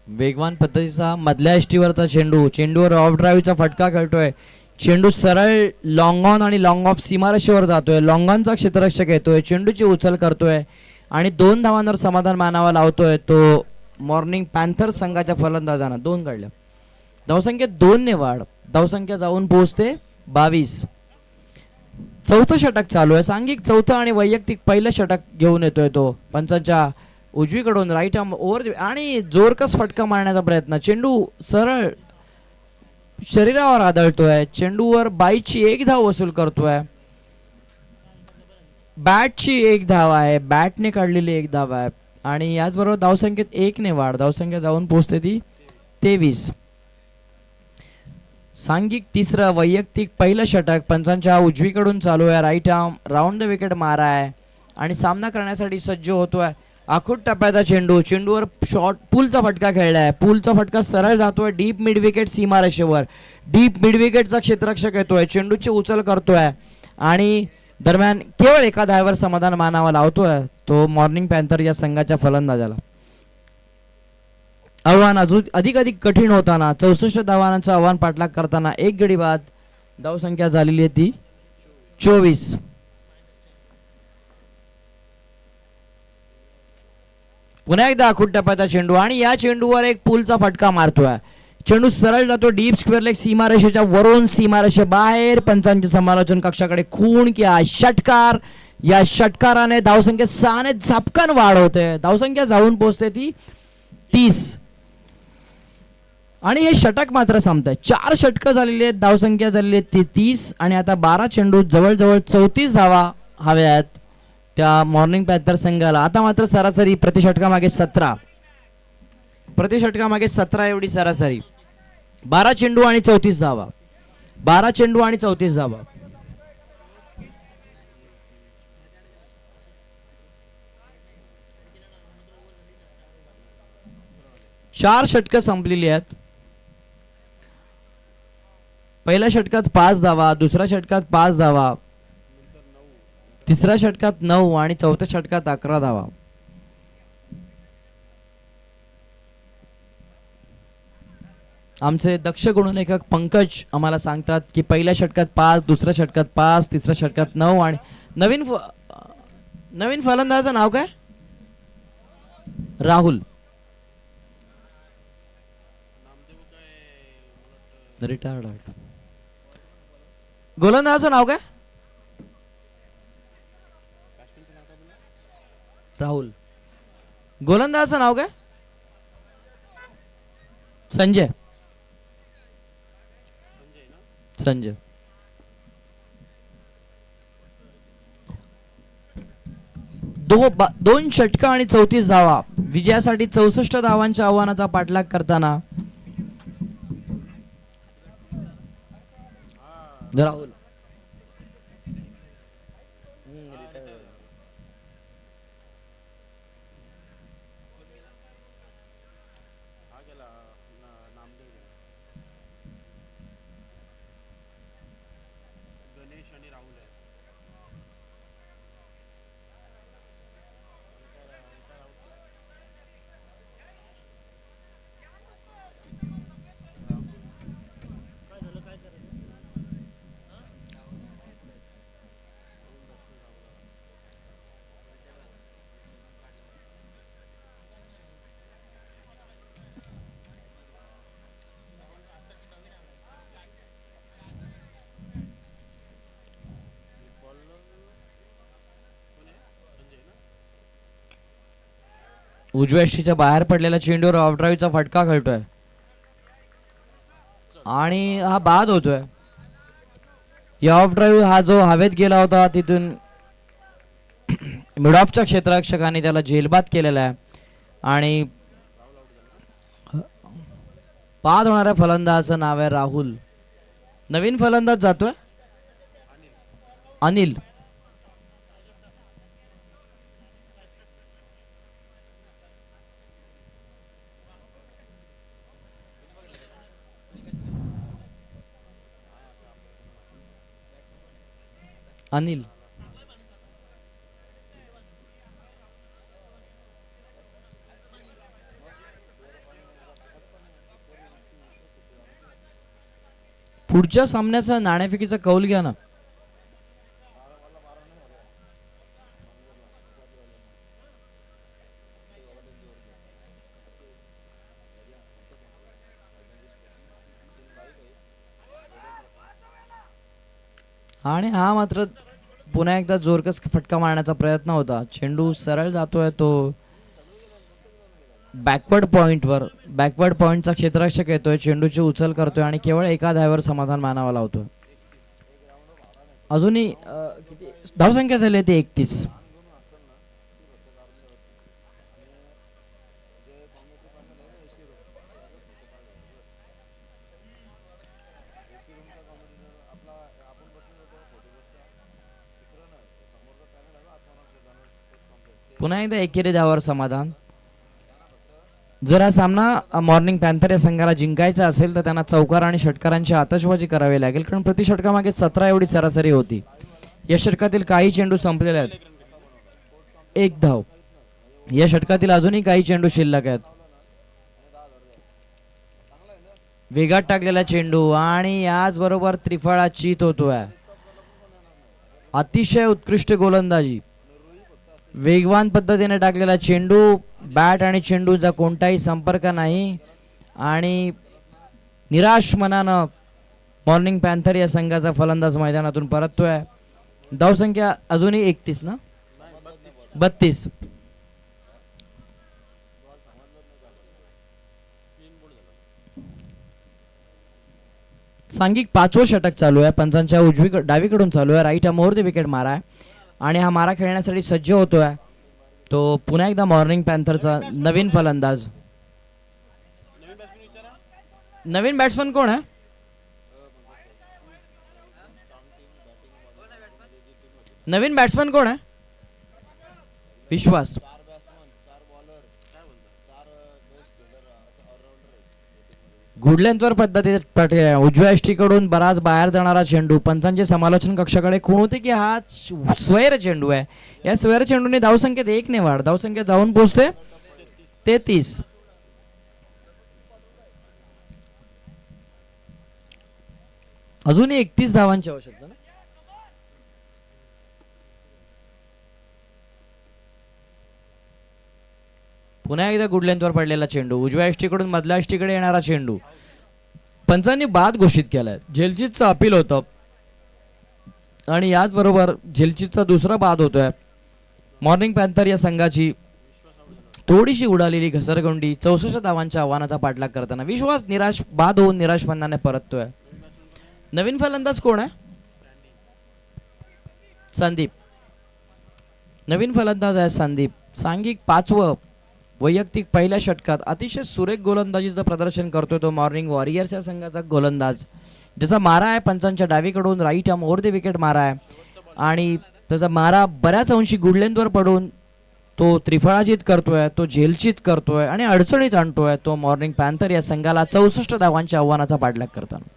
वेगवान पद्धतीचा मधल्या यष्टीवरचा चेंडू, चेंडूवर ऑफ ड्राईव्हचा फटका खेळतोय. चेंडू सरळ लॉंग ऑन आणि लॉंग ऑफ सीमारेषेवर जातोय. लॉंग ऑनचा क्षेत्ररक्षक येतोय, चेंडूची उचल करतोय आणि 2 धावांवर समाधान मानावा लावतोय तो मॉर्निंग पॅन्थर संघाच्या फलंदाजांना. 2 काढल्या. धावसंख्येत 2 ने वाढ. धावसंख्या जाऊन पोहोचते 22. चौथं षटक चालू आहे. सांघिक चौथं आणि वैयक्तिक पहिलं षटक घेऊन येतोय तो. पंचांच्या उजवीकडून राईट आर्म ओव्हर आणि जोरकस फटका मारण्याचा प्रयत्न. चेंडू सरळ शरीरावर आदळतोय. चेंडूवर बाईची 1 धाव वसूल करतोय. बॅटची 1 धाव आहे. बॅटने काढलेली 1 धाव आहे आणि याचबरोबर धावसंख्येत 1 ने वाढ. धावसंख्या जाऊन पोहोचते ती 23. सांघिक तिसरं वैयक्तिक पहिलं षटक पंचांच्या उजवीकडून चालू आहे. Right arm round the wicket मारा आहे आणि सामना करण्यासाठी सज्ज होतोय. आखूट टप्प्याचा चेंडू, चेंडूवर शॉर्ट पूलचा फटका खेळलाय. पूलचा फटका सरळ जातोय डीप मिड विकेट सीमारेषेवर. डीप मिड विकेटचा क्षेत्ररक्षक येतोय, चेंडूची उचल करतोय आणि दरम्यान केवळ एका धावेवर समाधान मानावा लावतोय तो मॉर्निंग पॅन्थर या संघाच्या फलंदाजाला. आव्हान अजून अधिक कठीण होताना 64 धावांचं आव्हान पाठलाग करताना 1 गडी बाद. धावसंख्या झालेली आहे ती 24. पुन्हा एकदा आखूट टप्प्याचा चेंडू आणि या चेंडूवर एक पूलचा फटका मारतोय. चेंडू सरळ जातो डीप स्क्वेअर लेग सीमारेषेच्या वरून सीमारेषे बाहेर. पंचांचे समालोचन कक्षाकडे खूण किंवा षटकार. या षटकाराने धावसंख्येत 6 ने झपकन वाढ होते. धावसंख्या जाऊन पोहोचते ती 30 आणि हे षटक मात्र संपतंय. 4 षटकं झालेली आहेत. धावसंख्या झालेली आहे ती 30 आणि आता 12 चेंडू जवळजवळ 34 धावा हव्या आहेत त्या मॉर्निंग पॅन्थर संघाला. आता मात्र सरासरी प्रतिषटकामागे 17. प्रतिषटकामागे 17 एवढी सरासरी. 12 चेंडू आणि 34 धावा. 12 चेंडू आणि 34 धावा. चार षटकं संपलेली आहेत. पहिल्या षटकात 5 धावा, दुसऱ्या षटकात 5 धावा, तिसऱ्या षटकात 9 आणि चौथ्या षटकात 11 धावा. आमचे दक्ष गुणलेखक पंकज आम्हाला सांगतात की पहिल्या षटकात 5, दुसऱ्या षटकात 5, तिसऱ्या षटकात 9 आणि नवीन फलंदाजाचं नाव काय? राहुल. रिटायर्ड. गोलंदाजाचं नाव काय? राहुल. गोलंदाजाचं नाव काय? संजय. दोन षटक आणि 34 धावा विजयासाठी 64 धावांच्या आव्हानाचा पाठलाग करताना राहुल. उजव्या यष्टीच्या बाहेर पडलेला चेंडूवर ऑफ ड्राईव्हचा फटका खेळतोय आणि हा बाद होतोय. या ऑफ ड्राईव्ह हा जो हवेत गेला होता तिथून मिडऑफच्या क्षेत्ररक्षकाने त्याला झेलबाद केलेला आहे आणि बाद होणाऱ्या फलंदाजाचं नाव आहे राहुल. नवीन फलंदाज जातोय अनिल. अनिल. पुढच्या सामन्याचा नाणेफेकीचा कौल घ्या ना. आणि हा मात्र पुन्हा एकदा जोरकस फटका मारण्याचा प्रयत्न होता. चेंडू सरळ जातोय तो बॅकवर्ड पॉइंटचा क्षेत्ररक्षक येतोय, चेंडूची उचल करतोय आणि केवळ एका धावेवर समाधान मानावा लावतोय. अजूनही धावसंख्या झाली ती 31. पुन्हा एकदा एकेरी धावावर समाधान. जर हा सामना मॉर्निंग पॅन्थर या संघाला जिंकायचा असेल तर त्यांना चौकार आणि षटकारांची आतषबाजी करावी लागेल, कारण प्रति षटकामागे 17 एवढी सरासरी होती. या षटकातील काही चेंडू संपलेले आहेत. 1 धाव. या षटकातील अजूनही काही चेंडू शिल्लक आहेत. वेगात टाकलेला चेंडू आणि याचबरोबर त्रिफळा चित होतोय. अतिशय उत्कृष्ट गोलंदाजी. वेगवान पद्धतीने टाकलेला चेंडू, बॅट आणि चेंडूचा कोणताही संपर्क नाही आणि निराश मनानं मॉर्निंग पॅन्थर या संघाचा फलंदाज मैदानातून परततोय. धावसंख्या अजूनही 31 ना 32. सांघिक 5वं षटक चालू आहे. पंचांच्या डावीकडून चालू आहे. राईट मोर द विकेट मारा आहे आणि हा मारा खेळण्यासाठी सज्ज होतोय तो पुन्हा एकदा मॉर्निंग पॅन्थरचा नवीन फलंदाज. नवीन बॅट्समन कोण आहे? नवीन बॅट्समन कोण आहे? विश्वास. गुड लेंथवर पद्धती उजव्या यष्टीकडून बराच बाहेर जाणारा चेंडू. पंचांचे समालोचन कक्षाकडे खूण होते की हा स्वैर चेंडू आहे. या स्वैर चेंडूने धावसंख्येत 1 ने वाढ. धावसंख्या जाऊन पोहोचते 33. अजूनही 31 धावांची आवश्यकता ना. पुन्हा एकदा गुड लेंथवर पडलेला चेंडू, उजव्या यष्टीकडून मधल्या यष्टीकडे येणारा चेंडू. पंचांनी बाद घोषित केलाय. झेलचितचं अपील होतं आणि याचबरोबर झेलचितचा दुसरा बाद होतोय. मॉर्निंग पॅन्थर या संघाची थोडीशी उडालेली घसरगुंडी 64 धावांच्या आव्हानाचा पाठलाग करताना विश्वास बाद होऊन निराशपणाने परततोय. नवीन फलंदाज कोण आहे? संदीप. नवीन फलंदाज आहे संदीप. सांघिक 5वं वैयक्तिक पहिल्या षटकात अतिशय सुरेख गोलंदाजीचं प्रदर्शन करतोय तो मॉर्निंग वॉरियर्स या संघाचा गोलंदाज, ज्याचा मारा आहे पंचांच्या डावीकडून right arm over the wicket मारा आहे आणि त्याचा मारा बऱ्याच अंशी गुडलेंथवर पडून तो त्रिफळाजीत करतोय, तो झेलचित करतोय आणि अडचणीत आणतोय तो मॉर्निंग पॅन्थर या संघाला 64 धावांच्या आव्हानाचा पाठलाग करताना.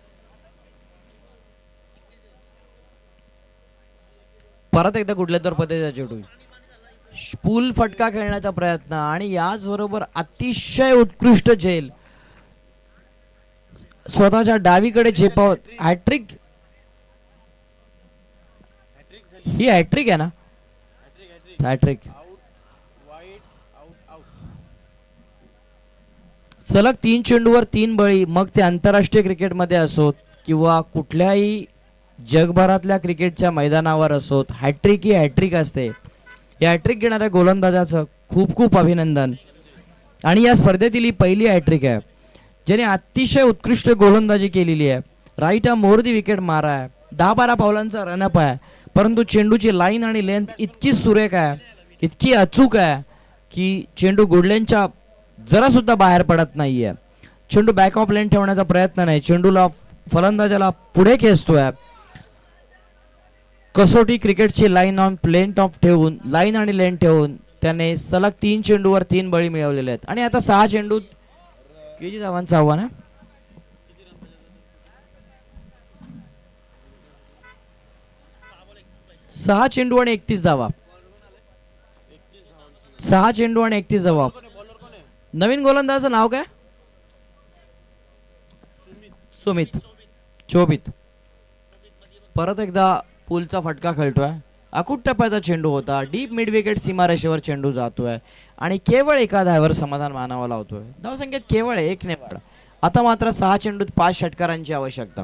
परत एकदा गुडलेंथवर पद्धतीचा चेंडू, पूल फटका खेळण्याचा प्रयत्न आणि याचबरोबर अतिशय उत्कृष्ट झेल स्वतःच्या डावीकडे झेपावत हॅट्रिक. ही हॅट्रिक आहे ना? हॅट्रिक. सलग 3 चेंडूवर 3 बळी, मग ते आंतरराष्ट्रीय क्रिकेटमध्ये असोत किंवा कुठल्याही जगभरातल्या क्रिकेटच्या मैदानावर असोत, हॅट्रिक ही हॅट्रिक असते. या हॅट्रिक घेणाऱ्या गोलंदाजाचं खूप खूप अभिनंदन. आणि या स्पर्धेतील ही पहिली हॅट्रिक आहे ज्याने अतिशय उत्कृष्ट गोलंदाजी केलेली आहे. Right arm over the wicket मारा आहे, 10-12 पावलांचा रनअप आहे, परंतु चेंडूची लाईन आणि लेंथ इतकी सुरेख आहे, इतकी अचूक आहे की चेंडू गुडलेनच्या जरा सुद्धा बाहेर पडत नाहीये. चेंडू बॅक ऑफ लेन ठेवण्याचा प्रयत्न नाही, चेंडूला फलंदाजाला पुढे खेचतोय. कसोटी क्रिकेटची लाईन ऑन लेंथ ऑफ ठेवून, लाईन आणि लेंथ ठेवून त्याने सलग 3 चेंडूवर 3 बळी मिळवलेले आहेत आणि आता 6 चेंडूत किती धावांचं आव्हान आहे? 6 चेंडू आणि 31 धावा. 6 चेंडू आणि 31 धावा. नवीन गोलंदाजाचं नाव काय? सुमित चोबित. परत एकदा पूलचा फटका खेळतोय. अकूट टप्प्याचा चेंडू होता, डीप मिड विकेट सीमारेषेवर चेंडू जातोय आणि केवळ एका धाव्यावर समाधान मानावं लावतोय. धावसंख्येत केवळ 1 ने वाढ. आता मात्र 6 चेंडूत 5 षटकारांची आवश्यकता.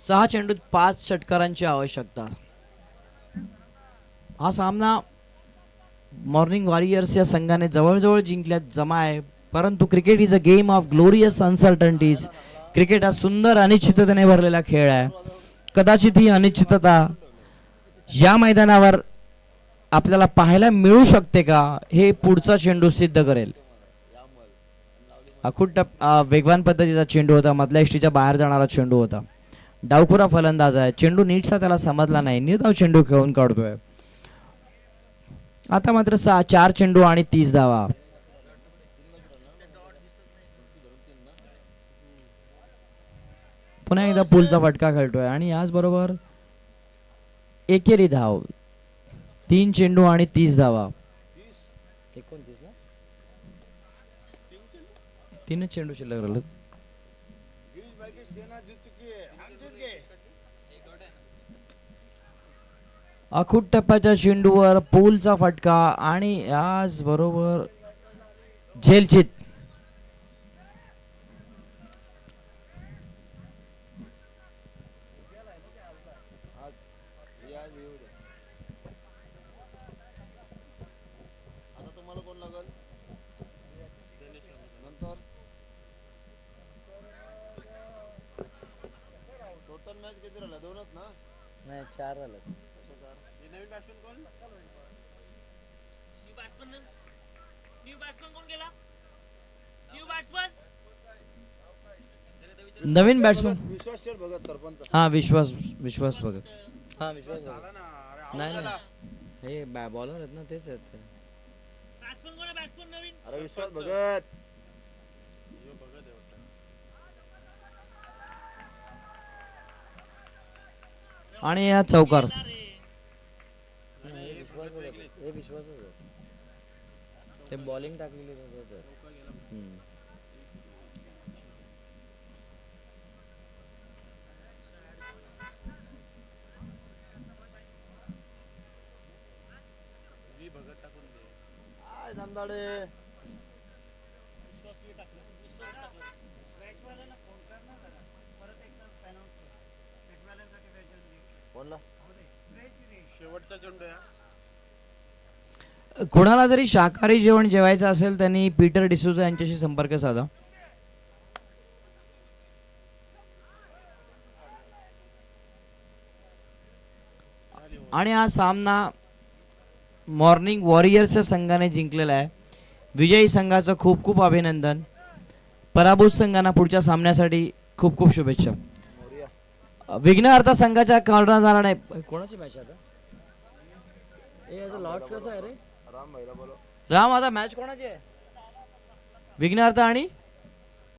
6 चेंडूत 5 षटकारांची आवश्यकता. हा सामना मॉर्निंग वॉरियर्स या संघाने जवळजवळ जिंकल्यात जमा आहे, परंतु cricket is a game of glorious uncertainties. Cricket हा सुंदर अनिश्चिततेने भरलेला खेळ आहे. कदाचित ही अनिश्चितता या मैदानावर आपल्याला पाहायला मिळू शकते का हे पुढचा चेंडू सिद्ध करेल. अखूट वेगवान पद्धतीचा चेंडू होता, मधल्या इष्टीच्या बाहेर जाणारा चेंडू होता. डावखुरा फलंदाज आहे, चेंडू नीटसा त्याला समजला नाही, निर्धाव चेंडू खेळून काढतोय. आता मात्र 4 चेंडू आणि 30 धावा. पुन्हा एकदा पूलचा फटका खेळतोय आणि याचबरोबर एकेरी धाव. 3 चेंडू आणि 30 धावा. 3 चेंडू शिल्लक राहिले. अखूट टप्प्याच्या चेंडूवर पूलचा फटका आणि याचबरोबर झेलचित. नाही 4 झालं. नवीन बॅट्समन हा विश्वास भगत. हा विश्वास भगत. नाही हे बॉलर आहेत ना, तेच आहेत. अरे विश्वास भगत. आणि या चौकार. ते बॉलिंग टाकलेली. काय धंदाडे कोणला कोणाला जरी शाकाहारी जेवण जेवायचं असेल त्यांनी पीटर डिसूजा यांच्याशी संपर्क साधा. आणि हा सामना मॉर्निंग वॉरियर्सच्या संघाने जिंकलेला आहे. विजयी संघाचं खूप खूप अभिनंदन. पराभूत संघांना पुढच्या सामन्यासाठी खूप खूप शुभेच्छा. विघ्नहर्ता संघाच्या कर्णधाराने कोणाची मॅच आता लॉर्ड्स कसं आहे रे राम आता मॅच कोणाची आहे? विघ्नहर्ता आणि